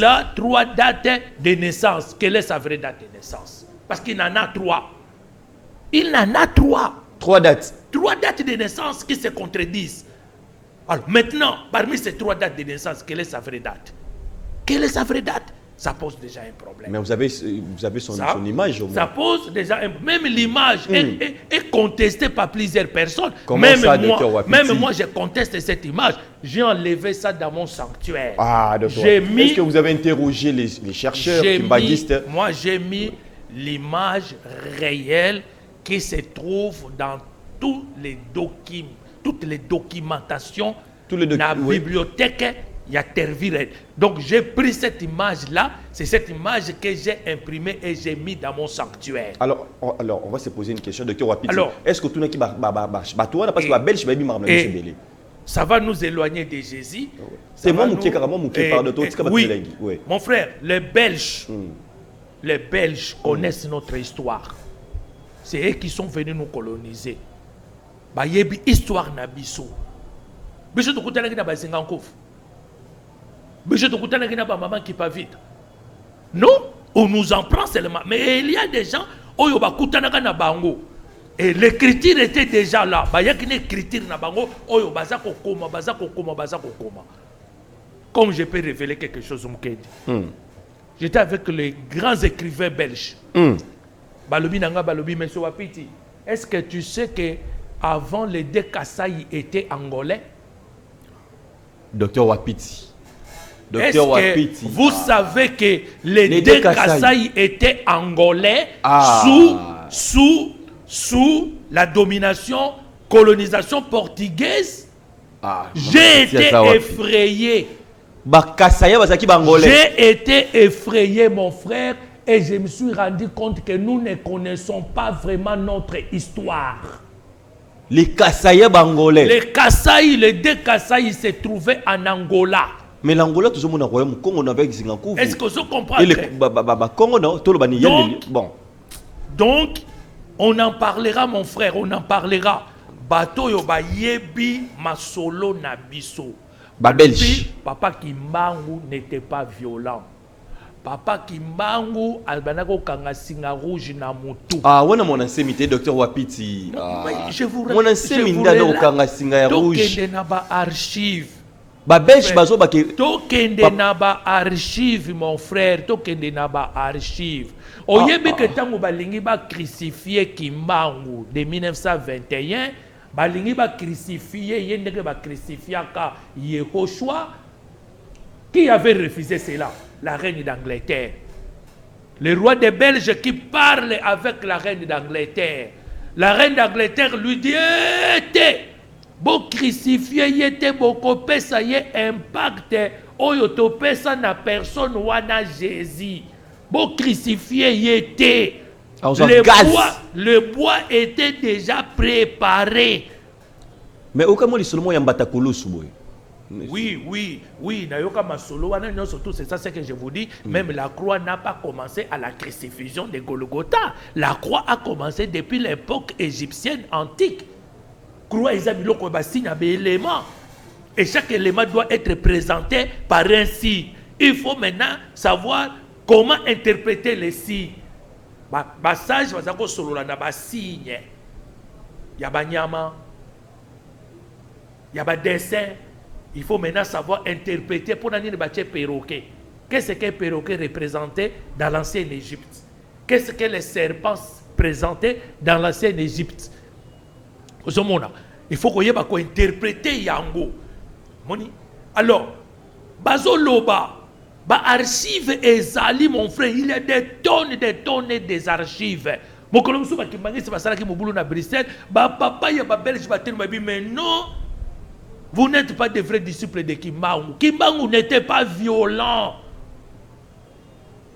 a 3 dates de naissance. Quelle est sa vraie date de naissance? Parce qu'il en a 3. Il en a 3. 3 dates. 3 dates de naissance qui se contredisent. Alors maintenant, parmi ces 3 dates de naissance, quelle est sa vraie date? Quelle est sa vraie date? Ça pose déjà un problème. Mais vous avez son image au moins. Ça pose déjà un problème. Même l'image est contestée par plusieurs personnes. Comment même ça, même moi, je conteste cette image. J'ai enlevé ça dans mon sanctuaire. Ah, d'accord. Est-ce que vous avez interrogé les chercheurs kimbagistes? Moi, j'ai mis l'image réelle qui se trouve dans tous les documents, toutes les documentations dans la bibliothèque. Il y a Tervirel. Donc j'ai pris cette image-là, c'est cette image que j'ai imprimée et j'ai mis dans mon sanctuaire. Alors on va se poser une question, docteur Wapiti. Est-ce que tout le monde parce que la Belge va bien ça va nous éloigner de Jésus. C'est moi qui parle de toi. Oui, mon frère, les Belges connaissent notre histoire. C'est eux qui sont venus nous coloniser. Il y a une histoire na biso. Biso to kutana ki na bazinga nkofu. Biso to kutana ki na ba maman qui pas vite. Non, on nous en prend seulement. Mais il y a des gens oyo ba kutana ka na bango. Et l'écriture était déjà là. Il y a une écriture na bango oyo baza ko koma. Comme je peux révéler quelque chose Mukedi. J'étais avec les grands écrivains belges. Balobi Nanga, Balobi Monsieur Wapiti. Est-ce que tu sais que avant les deux Kasaï étaient angolais? Docteur Wapiti. Vous savez que les deux Kasaï étaient angolais sous la domination, colonisation portugaise? J'ai été effrayé. J'ai été effrayé, mon frère. Et je me suis rendu compte que nous ne connaissons pas vraiment notre histoire. Les Kasaïs bangolais. Les Kasaïs, les deux Kasaïs se trouvaient en Angola. Mais l'Angola, tout le monde a royaume Congo avec Zingakou. Est-ce que vous comprenez? Donc, on en parlera, mon frère, on en parlera. Bato yo ba yebi masolo na biso. Belge. Papa Kimbangu n'était pas violent. Papa Kimbangu albanako kanga singa rouge na mutu. Ah, on a mon ancien docteur Wapiti. Je vous mon ancien minda kanga singa rouge. Tokende na ba archive. Ba belge bazo ba ke. Tokende na ba archive mon frère, tokende na ba archive. Oyebi ke tango balingi ba crucifier Kimbangu de 1921, balingi ba crucifier yendeke ba crucifiaka Yehoshua. Qui avait refusé cela? La reine d'Angleterre. Le roi des Belges qui parle avec la reine d'Angleterre. La reine d'Angleterre lui dit bon crucifié yete boko pesa ye impact oyo to pesa na personne wana Jésus. Bon crucifié yete. Le bois était déjà préparé. Mais au moment où seulement yambata kulusu boy. Oui, Nayoka Masolo, surtout c'est ça ce que je vous dis. Même la croix n'a pas commencé à la crucifixion de Golgotha. La croix a commencé depuis l'époque égyptienne antique. Croix Isabiloko Bassine a des éléments. Et chaque élément doit être présenté par un signe. Il faut maintenant savoir comment interpréter les signes. Bassage, Bazako Sololana, Bassigne. Yabanyama. Yaba dessin. Il faut maintenant savoir interpréter pour nous bâtir perroquet. Qu'est-ce que le perroquet représentait dans l'ancienne Égypte? Qu'est-ce que les serpents présentaient dans l'ancienne Égypte? Il faut qu'on y ait interpréter Yango. Alors, bazo loba ba archive ezali mon frère, il y a des tonnes des archives. Mokolo musu ba kimbangisi basala ki mobulu na Bruxelles, ba papa ya ba belge ba tenu babi, mais non, vous n'êtes pas des vrais disciples de Kimbangu. Kimbangu n'était pas violent.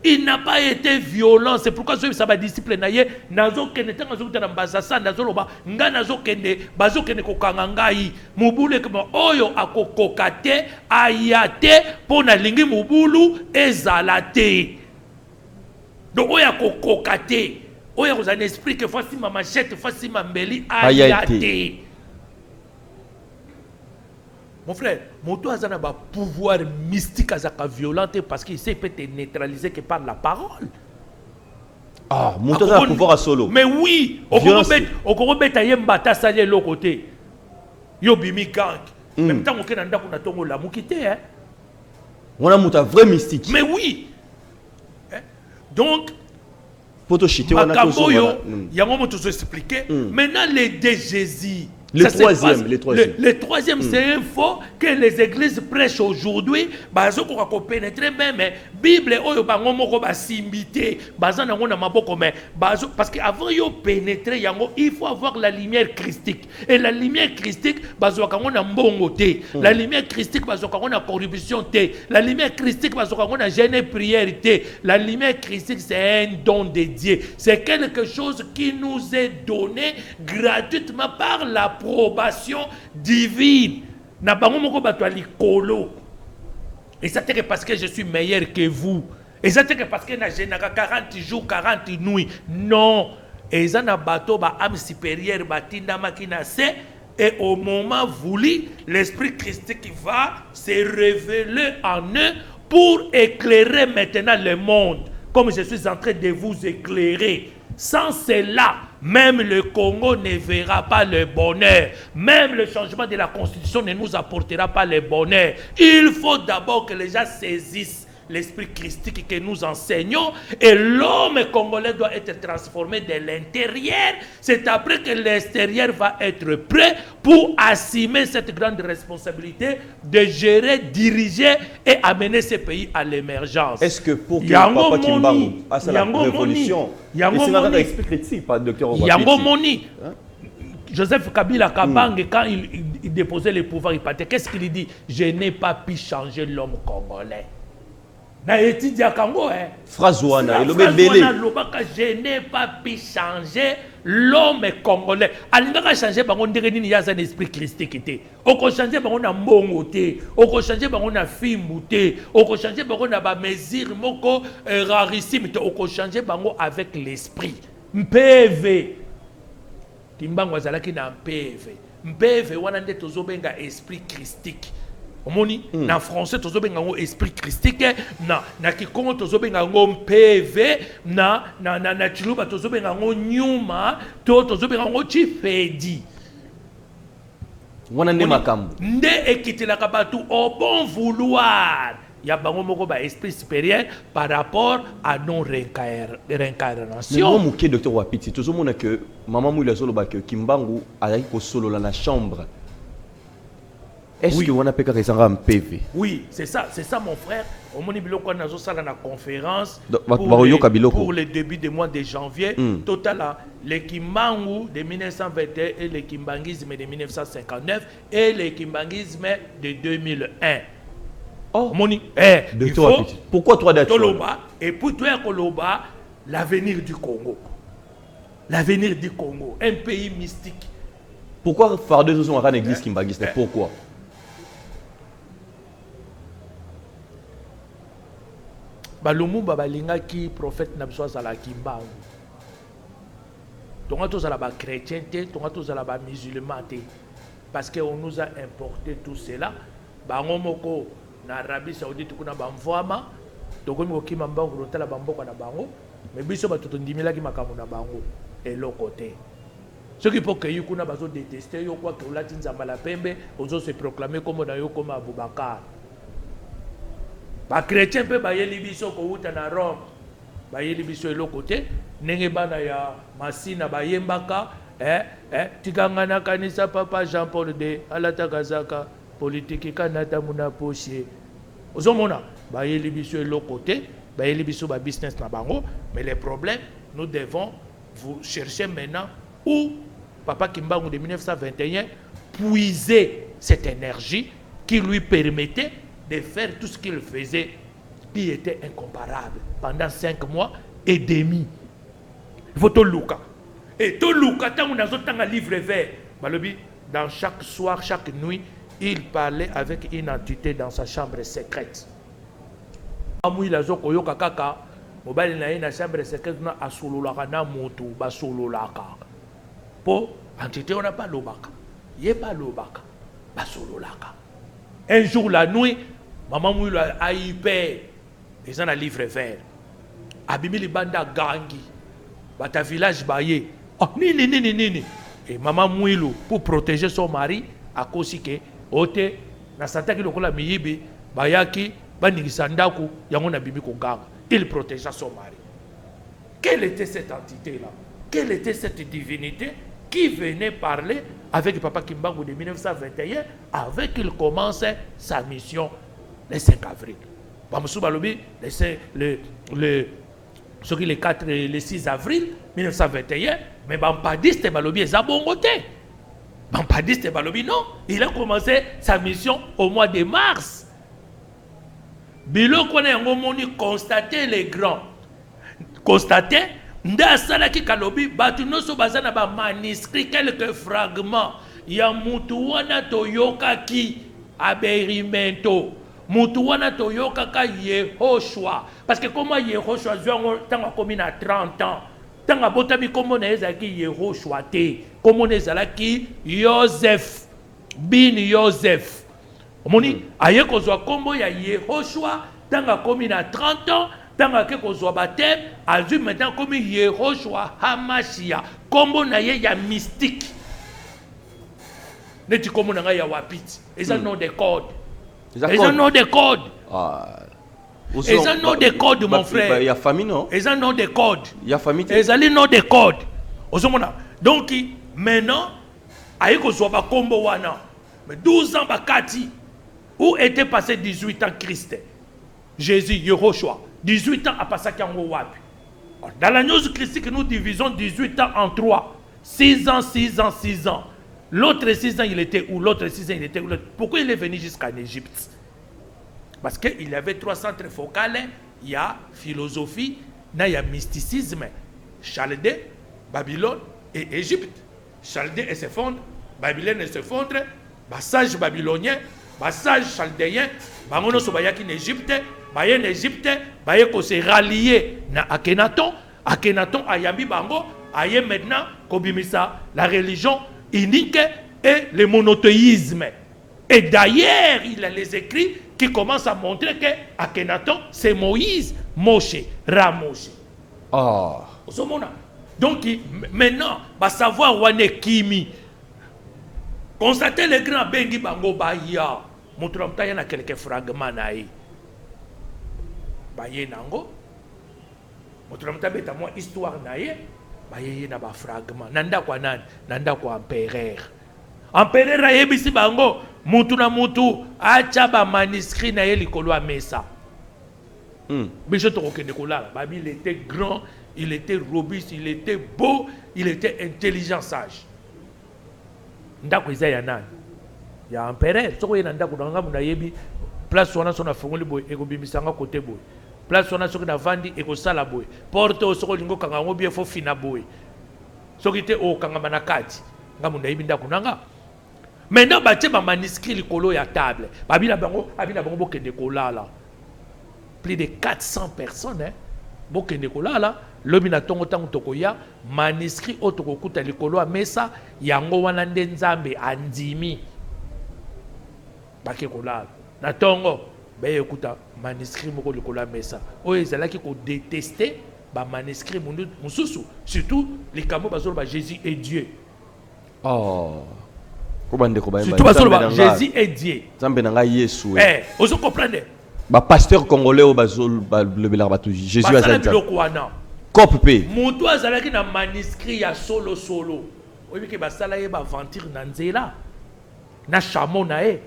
Il n'a pas été violent. C'est pourquoi ça va disciple naye nazo kende tanga zo tana mbazasa nazo loba nga nazo kende bazo kende kokanga ngai mubulu ke oyo akokokate ayate pona lingi mubulu ezalate. Donc oyo akokokate oyo ko un esprit que fasi ma machette fasi ma mbeli ayate. Mon frère, Moto a un pouvoir mystique violent parce qu'il sait peut être neutralisé que par la parole. Ah, Moto a un pouvoir à solo. Mais oui, au Corobet a yembata salé l'autre côté. Yo bimi gang. Même temps, on a un tongo la moukite. On a un vrai mystique. Mais oui. Donc, Makambo yo, il y a un moment où tu expliquer. Maintenant, les deux Jésus. Le troisième, c'est un faux que les églises prêchent aujourd'hui. Bazo ko pénétrer même Bible oyo bango moko ba simbité bazana ngona maboko mais bazo parce que avant yo pénétrer yango il faut avoir la lumière christique et la lumière christique bazo ngona mbongo té, la lumière christique bazo ngona corruption té, la lumière christique bazo ngona jeûne prière té, la lumière christique c'est un don de Dieu, c'est quelque chose qui nous est donné gratuitement par la approbation divine. Na bango moko bato likolo. Et ça c'est parce que je suis meilleur que vous. Et ça c'est parce que na jenaka 40 jours 40 nuits. Non. Et ça na bato ba âme supérieure batinda makina se et au moment voulu l'esprit christique va se révéler en eux pour éclairer maintenant le monde comme je suis en train de vous éclairer. Sans cela, même le Congo ne verra pas le bonheur. Même le changement de la constitution ne nous apportera pas le bonheur. Il faut d'abord que les gens saisissent l'esprit christique que nous enseignons et l'homme congolais doit être transformé de l'intérieur. C'est après que l'extérieur va être prêt pour assumer cette grande responsabilité de gérer, diriger et amener ce pays à l'émergence. Est-ce que pour que Papa Kimbangu a sa révolution, Yango Moni, Joseph Kabila Kabange, quand il déposait le pouvoir, il partait. Qu'est-ce qu'il dit? Je n'ai pas pu changer l'homme congolais. Phrase wana, je n'ai pas pu changer l'homme congolais. Alingaka changer bango ndenge nini ya un esprit christique te. Oko changer bango na mbongo te. Oko changer bango na fimbu te. Oko changer bango na ba mesure moko rarissime te. Oko changer bango avec l'esprit. MPV. Kimbangu azalaki na MPV. MPV wana nde tozobenga esprit christique. Omoni na français tozobenga ngo esprit christique na kikongo tozobenga ngo PV na chiluba tozobenga ngo nyuma tozobenga ngo chifedi wana nde makambo nde ekitelaka batu au bon vouloir ya bango moko ba esprit supérieur par rapport à non réincarnation. Mais moké docteur Wapiti tozomona que maman mouila zoloba que Kimbangu azali ko solo la chambre. Est-ce que on a pété un PV? Oui, c'est ça mon frère. Au moment où on a fait la conférence pour le début du mois de janvier, total, le Kimbangu de 1921 et le Kimbangisme de 1959 et le Kimbangisme de 2001. Oh, il faut, pourquoi trois dates? Et pour toi, Koloba, l'avenir du Congo. L'avenir du Congo, un pays mystique. Pourquoi faire deux choses en église Kimbangisme? Pourquoi? Lumumba balingaki prophète nabso azala Kimbangu. Tonga tozala ba chrétien te, tonga tozala ba musulman te. Parce que on nous a importé tout cela. Bango moko na Arabie Saoudite kuna bamvwama, tokomi kokima mbangu lotala bamboka na bango, mais biso bato tondimilaki makambo na bango eloko te. Ceux qui pour que yukuna bazo détester yo kwa ke olati nzamba la pembe, ozo se proclamer comme na yo comme Abubakar. Ba chrétien pe ba yeli biso ko uta na Rome. Ba yeli biso eloko te, nenge bana ya Masina ba yembaka tikangana kanisa papa Jean Paul II alata kazaka politique kanata muna poche. ozomona bayeli biso l'autre côté bayeli biso ba business na bango, mais les problèmes nous devons vous chercher maintenant où Papa Kimbangu de 1921 puiser cette énergie qui lui permettait de faire tout ce qu'il faisait, qui était incomparable pendant 5 mois et demi. Il faut tout Luka. Et tout Luka, tant qu'on a un livre vert, dans chaque soir, chaque nuit, il parlait avec une entité dans sa chambre secrète. Amui la zoko yoka kaka, mobile na ina chambre secrète na asololaka na moto basololaka. Po entité on n'a pas lobaka. Yé pas lobaka. Basololaka. Un jour la nuit, maman Mouila a hyper. Ils ont un livre vert. Abimi li banda gangi. Bata village baye. Oh nini. Et maman Mouilou pour protéger son mari a cause que ote na santa ki lokola miyibi bayaki baningisa ndaku yango na bimi ko ganga. Il protégea son mari. Quelle était cette entité-là? Quelle était cette divinité qui venait parler avec Papa Kimbangu de 1921 avec il commençait sa mission le 5 avril. Bamsou Balobi, le 6 avril 1921, mais Bampadiste Balobi est à bon côté. Bampadiste Balobi, non, il a commencé sa mission au mois de mars. Bilo qu'on a constaté les grands. Constaté, nda salaki kalobi, batunoso bazana ba manuscrit quelques fragments. Ya mutu wana toyoka ki aberimento. Mutu wana toyoka ka Yehoshua. Parce que comment Yehoshua tanga komi na 30 ans. Tanga botami komo na ezaki Yehoshua te. Komo na ezalaki Joseph. Bin Joseph. Omoni aye kozwa kombo ya Yehoshua tanga komi na 30 ans. Tanga ke kozwa baptême azu maintenant komi Yehoshua Hamashia. Kombo na ye ya mystique. Neti kombo na ya wapiti. Ils ont nom de code. Ils ont nom de code. Ils ont nom de code mon frère. Il y a famille non? Ils ont nom de code. Il y a famille. Ils ont nom de code. Donc maintenant aye kozwa ba kombo wana. Mais 12 ans bakati. Où était passé 18 ans Christ? Jésus, Yehoshua. 18 ans à passer à Wapi. Dans la news christique, nous divisons 18 ans en 3. 6 ans, 6 ans, 6 ans. L'autre 6 ans, il était où? L'autre 6 ans, il était où? Pourquoi il est venu jusqu'en Égypte? Parce qu'il y avait 3 centres focaux. Il y a philosophie, il y a mysticisme. Chaldée, Babylone et Égypte. Chaldée s'effondre, Babylone s'effondre, sage babylonien, sage chaldéen, bangono sobayaki en Égypte, baye en Égypte, baye ko se rallier na Akhenaton, Akhenaton ayambi bango, aye maintenant kobimisa la religion unique et le monothéisme. Et d'ailleurs, il a les écrits qui commencent à montrer que Akhenaton c'est Moïse, Moshe, Ramoshe. Donc maintenant, va savoir où est Kimi. Constatez les grands bengi bango baya. Moutramta y a quelques fragments naï. Baye nango. Moutramta beta moi histoire naï. Baye na ba fragment. Nanda kwa nan, nanda kwa empereur. Empereur a yebisi bango. Mutu na mutu acha ba manuscrit naï likolo a mesa. Bicho to kokende kolala. Babi il était grand, il était robuste, il était beau, il était intelligent, sage. Ndako eza ya nani ya empereur soko yena ndako nanga muna yebi place wana sona fongoli boy ekobimisanga côté boy place wana soko na vandi ekosala boy porte soko lingo kanga ngo bien fo fina boy soki te o kanga manakati nga muna yebi ndako nanga maintenant batie ba manuscrit likolo ya table babina bango bokende kolala plus de 400 personnes bokende kolala lobi na tongo tango tokoya manuscrit otokokuta likolo a mesa yango wana nde nzambe andimi bake kolala na tongo baye kuta manuscrit moko likolo a mesa oyo ezalaki ko détester ba manuscrit mususu surtout likambo bazolo ba Jésus est Dieu. Surtout bazolo ba Jésus est Dieu. Nzambe nanga Yesu. Ozo comprendre ba pasteur congolais au bazolo le belar batu Jésus azali. Copé. Mutu azalaki na manuscrit ya solo. Oyebi ke basala ye ba aventure na nzela. Na chameau na e.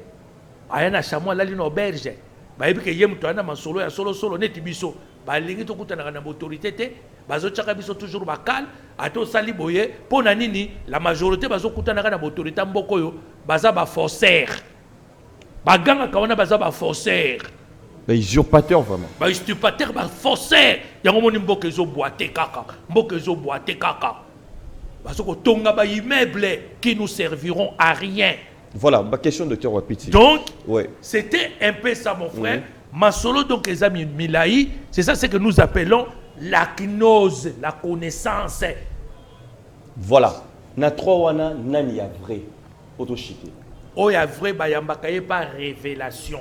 Aya na chameau alali na auberge. bayebi ke ye mutu ana masolo ya solo neti biso balingi tokutanaka na autorité te bazotiaka biso toujours bakale ate osali boye mpo na nini la majorité bazokutanaka na autorité mboka oyo baza baforceur bagangaka wana baza baforceur usurpateur vraiment usurpateur baforceur yango moni mboka ezobwate kaka bazokotonga baimmeuble qui nous serviront à rien. Voilà, ma question, docteur Wapiti. Donc, ouais. C'était un peu ça, mon frère. Masolo, donc, les amis Milaï, c'est ça ce que nous appelons la gnose, la connaissance. Voilà. Na trois wana nani ya vrai. Otoshite. O ya vrai, ba yambakaye par révélation.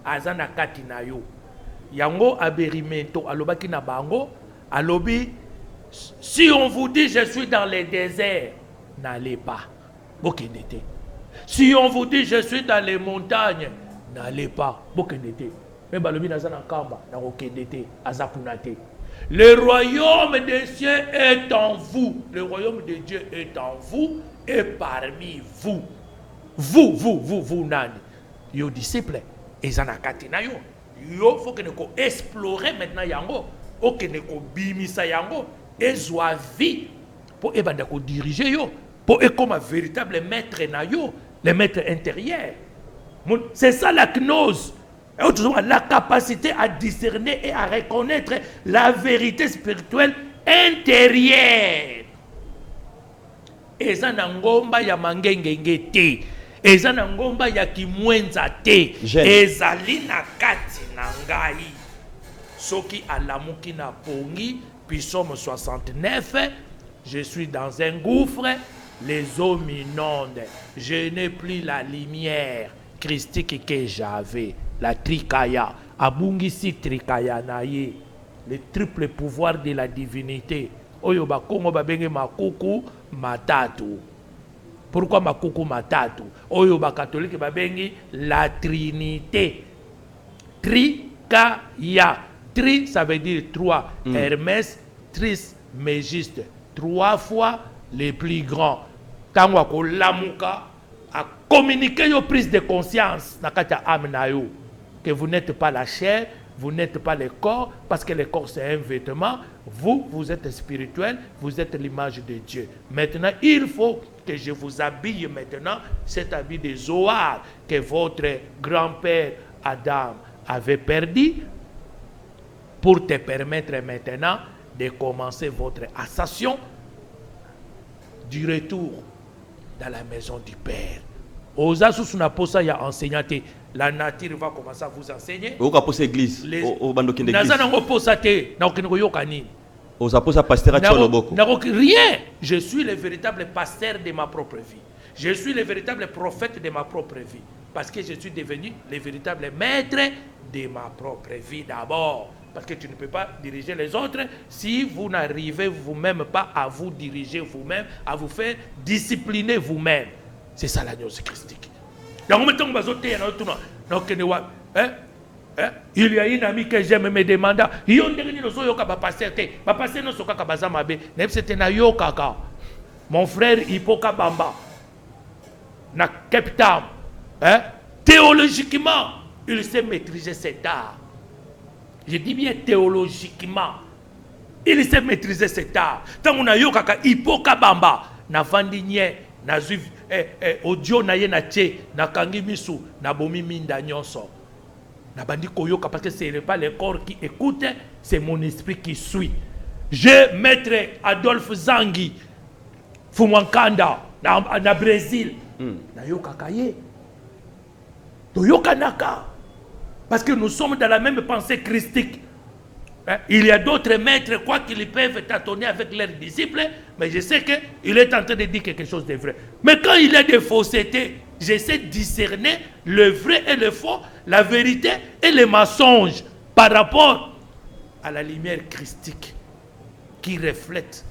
Azana kati na yo. Yango aberimento, alobaki na bango, alobi, si on vous dit je suis dans les déserts, n'allez pas. Bokenete. Si on vous dit je suis dans les montagnes, n'allez pas. Bokenete. Mais balobi nazana kamba, na okenete, azakunate. Le royaume des cieux est en vous. Le royaume de Dieu est en vous et parmi vous. Vous, nani. Yo disciples, ezana katina yo. Yo faut que nous explorer maintenant yango. Ok, nous bimisa yango. Ezwa vie pour ebanda ko diriger yo. Pour être comme un véritable maître na yo. Le maître intérieur. C'est ça la gnose. La capacité à discerner et à reconnaître la vérité spirituelle intérieure. Eza na ngomba ya mangengenge te. Eza na ngomba ya kimwenza te. Ezali na kati na ngai. Soki alamuki na pongi, puis Psaume 69, je suis dans un gouffre. Les eaux m'inondent. Je n'ai plus la lumière christique que j'avais. La trikaya. Abungisi trikaya naye. Le triple pouvoir de la divinité. Oyo bakongo babenge makuku matatu. Pourquoi makuku matatu? Oyo ba catholique babengi la trinité. Trikaya. Tri, ça veut dire trois. Hermès, Tris, Mégiste. Trois fois les plus grands. Tango ko lamuka a communiqué yo prise de conscience nakata âme na yo que vous n'êtes pas la chair, vous n'êtes pas le corps parce que le corps c'est un vêtement, vous êtes spirituel, vous êtes l'image de Dieu. Maintenant, il faut que je vous habille maintenant cet habit de Zohar que votre grand-père Adam avait perdu pour te permettre maintenant de commencer votre ascension du retour dans la maison du Père. Aux asus na posa ya enseignante, la nature va commencer à vous enseigner. Au caposa église, au bandokin d'église. Nazana ngo posa te, na okino yokani. Aux aposa pasteur à Tcholoboko. Rien. Je suis le véritable pasteur de ma propre vie. Je suis le véritable prophète de ma propre vie. Parce que je suis devenu le véritable maître de ma propre vie d'abord. Parce que tu ne peux pas diriger les autres si vous n'arrivez vous-même pas à vous diriger vous-même, à vous faire discipliner vous-même. C'est ça la gnose christique. Il y a une amie que j'aime me demanda, mon frère Hipoka Bamba, na Cape Town, théologiquement, il sait maîtriser cet art. Je dis bien théologiquement. Il sait maîtriser cet art. Tant qu'on a eu kaka Hipoka Bamba, na vandinye, na zuiv, audio na ye na tche, na kangi misu, na bomi minda nyonso. Na bandi koyoka parce que ce n'est pas le corps qui écoute, c'est mon esprit qui suit. Je maître Adolphe Zangi, Fumwankanda, na Brésil, na yoka kaye. Toyoka naka. Parce que nous sommes dans la même pensée christique. Il y a d'autres maîtres, quoi qu'ils peuvent tâtonner avec leurs disciples, mais je sais qu'il est en train de dire quelque chose de vrai. Mais quand il y a des faussetés, j'essaie de discerner le vrai et le faux, la vérité et le mensonge par rapport à la lumière christique qui reflète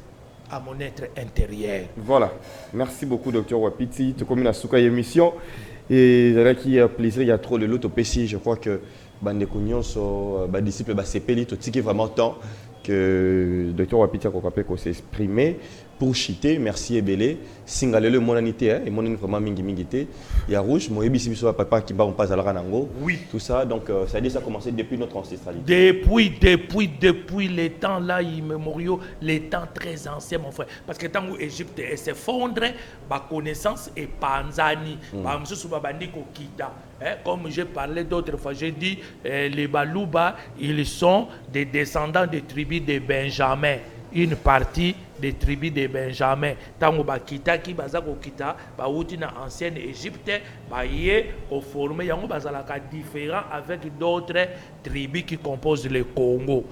à mon être intérieur. Voilà. Merci beaucoup, Dr Wapiti. Tu comme une souka émission. Et là qui a plaisir, il y a trop de l'autre au PC. Je crois que Bandekunion, son disciple, c'est péli, tout ce qui est vraiment temps que Dr Wapiti a s'exprimer. pour chiter, merci Ebele. Singalele monanité, et monanité vraiment mingité. Il y a rouge, moi ebi sibiso papa qui on passe à la ranango. Oui. Tout ça, donc ça a dit ça a commencé depuis notre ancestralité. Depuis les temps là immémoriaux, les temps très anciens, mon frère. Parce que tant où l'Égypte s'effondre, ma connaissance est panzani. Comme j'ai parlé d'autres fois, j'ai dit les Balouba, ils sont des descendants des tribus de Benjamin. Une partie des tribus de Benjamin. Tango bakita ki bazako kita ba uti na ancienne Égypte ba yé au formé yango bazalaka différent avec d'autres tribus qui composent le Congo.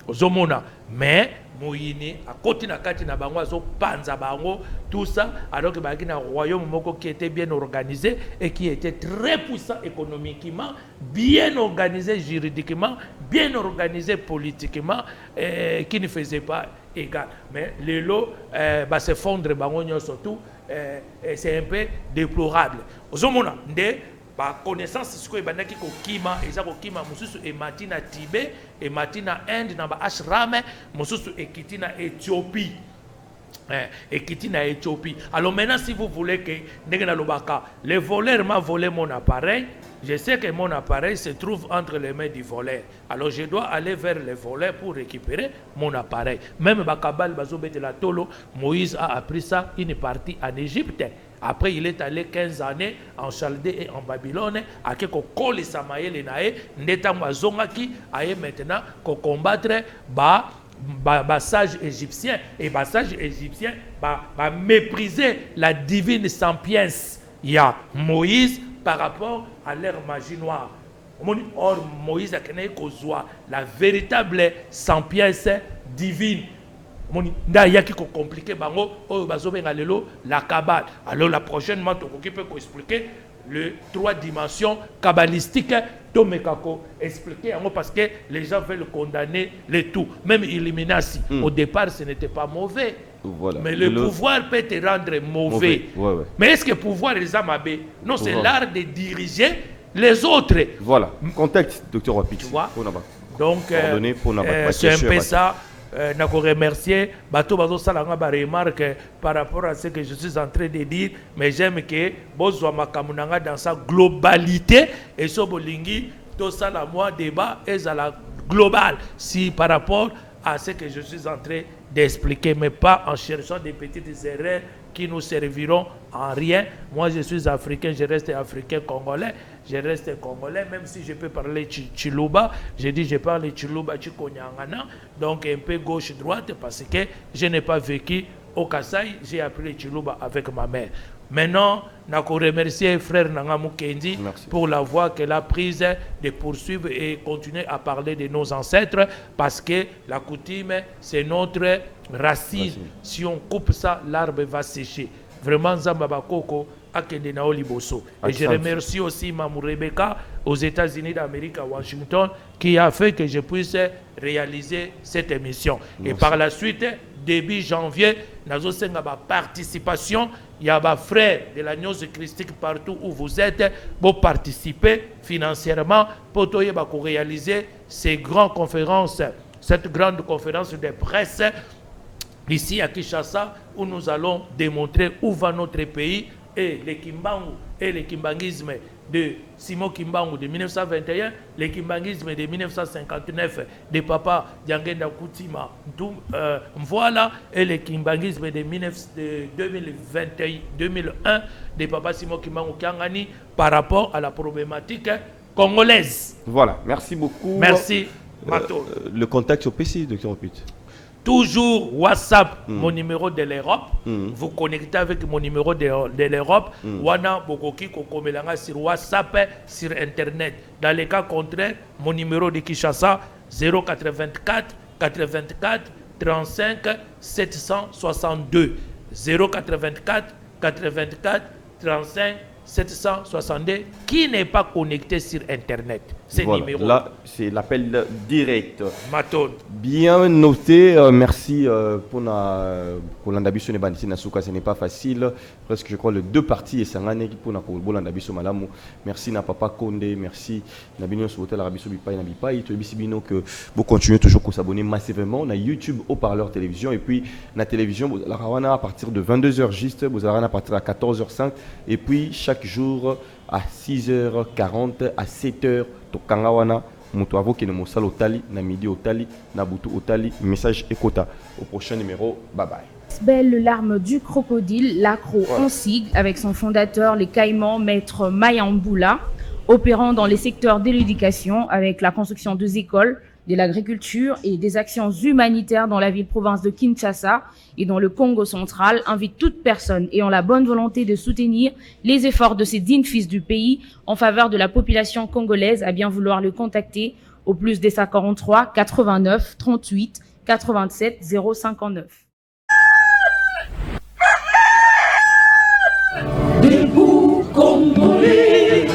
Ozomona mais moyini à côté na kati na bango azo panza bango tout ça alors que baki na royaume moko qui était bien organisé et qui était très puissant économiquement, bien organisé juridiquement, bien organisé politiquement, qui ne faisait pas égal. Mais les lots s'effondrent surtout, c'est un peu déplorable. Ozomona nde ba connaissance ce que bandaki ko kima eza ko kima mususu e matina Tibet e matina Inde na ba ashram mususu ekiti na Éthiopie. Ekiti na Éthiopie. Alors maintenant si vous voulez que ndenge na lobaka le voleur m'a volé mon appareil, je sais que mon appareil se trouve entre les mains du voleur. Alors je dois aller vers le voleur pour récupérer mon appareil. Même Bakabal Bazobete la Tolo, Moïse a appris ça une partie en Égypte. Après, il est allé 15 années en Chaldée et en Babylone. À qui Koli Samaël et Naé, Netamwa Zongaki, aille maintenant combattre sage égyptien. Et sage égyptien va mépriser la divine sapience. Il y a Moïse par rapport à leur magie noire. Or, Moïse a connu la véritable sapience divine. Il y a qui compliqué la Kabbale. Alors la prochaine fois, tu peux expliquer les 3 dimensions kabbalistiques Tomekako expliquer parce que les gens veulent condamner le tout. Même Illuminati, au départ, ce n'était pas mauvais. Voilà. Mais le pouvoir peut te rendre mauvais. Ouais. Mais est-ce que le pouvoir est amabé? Non, c'est l'art de diriger les autres. Voilà. Contexte, docteur Wapiti. Tu vois? Donc, c'est un peu ça. Je remercier Bato Bazo Salanga ba remarque par rapport à ce que je suis en train de dire, mais j'aime que Bozwa Makamunanga dans sa globalité et so bolingi to sala moi débat est à la globale si par rapport à ce que je suis en train d'expliquer, mais pas en cherchant des petites erreurs qui nous serviront en rien. Moi je suis africain, je reste africain congolais. Je reste congolais, même si je peux parler Chiluba. Je dis je parle Chiluba Chikonyangana, donc un peu gauche-droite, parce que je n'ai pas vécu au Kasaï, j'ai appris le Chiluba avec ma mère. Maintenant, je remercie frère Nangamou Kendi pour la voie qu'elle a prise de poursuivre et continuer à parler de nos ancêtres, parce que la coutume, c'est notre racine. Si on coupe ça, l'arbre va sécher. Vraiment, Zambaba Koko. Et je remercie aussi Mamou Rebecca aux États-Unis d'Amérique, à Washington, qui a fait que je puisse réaliser cette émission. Merci. Et par la suite, début janvier, nous avons une participation. Il y a des frères de la News Christique partout où vous êtes pour participer financièrement pour réaliser ces grandes conférences, cette grande conférence de presse ici à Kinshasa, où nous allons démontrer où va notre pays. Et le Kimbangu et le kimbangisme de Simon Kimbangu de 1921, le kimbangisme de 1959 de Papa Diangenda Koutima Mvoila et le kimbangisme de 2001 de Papa Simon Kimbangu Kiangani par rapport à la problématique congolaise. Voilà, merci beaucoup. Merci, Mato. Le contact au PC, Dr. Opit. Toujours WhatsApp, mon numéro de l'Europe. Vous connectez avec mon numéro de l'Europe. Wana Bokoki Kokomelanga sur WhatsApp, sur Internet. Dans les cas contraires, mon numéro de Kinshasa 084 84 35 762. 084 84 35 762 qui n'est pas connecté sur Internet. ces voilà. numéros. Là, c'est l'appel direct. Maton. Bien noté, merci pour Kolanda Biso ne bandisi nasuka, ce n'est pas facile. Presque je crois les deux parties et sangane pour na Kolanda Biso malamu. Merci na Papa Konde, merci na Bino sur hôtel Arabiso Bipai na Bipai. To bisi bino que vous continuez toujours à s'abonner massivement na YouTube, haut-parleur télévision et puis na télévision la rawana à partir de 22h juste, vous avez à partir de 14h05 et puis chaque jour à 6h40 à 7h to kangawana. Moto avoke ne mosala otali na midi otali na butu otali message ekota au prochain numéro. Bye bye. Belle larme du crocodile, l'accro en sigle avec son fondateur, les Caïmans, maître Mayamboula, opérant dans les secteurs de l'éducation avec la construction des écoles, de l'agriculture et des actions humanitaires dans la ville-province de Kinshasa et dans le Congo central, invite toute personne ayant la bonne volonté de soutenir les efforts de ces dignes fils du pays en faveur de la population congolaise à bien vouloir le contacter au plus des 43 89 38 87 059. Debout Congolais,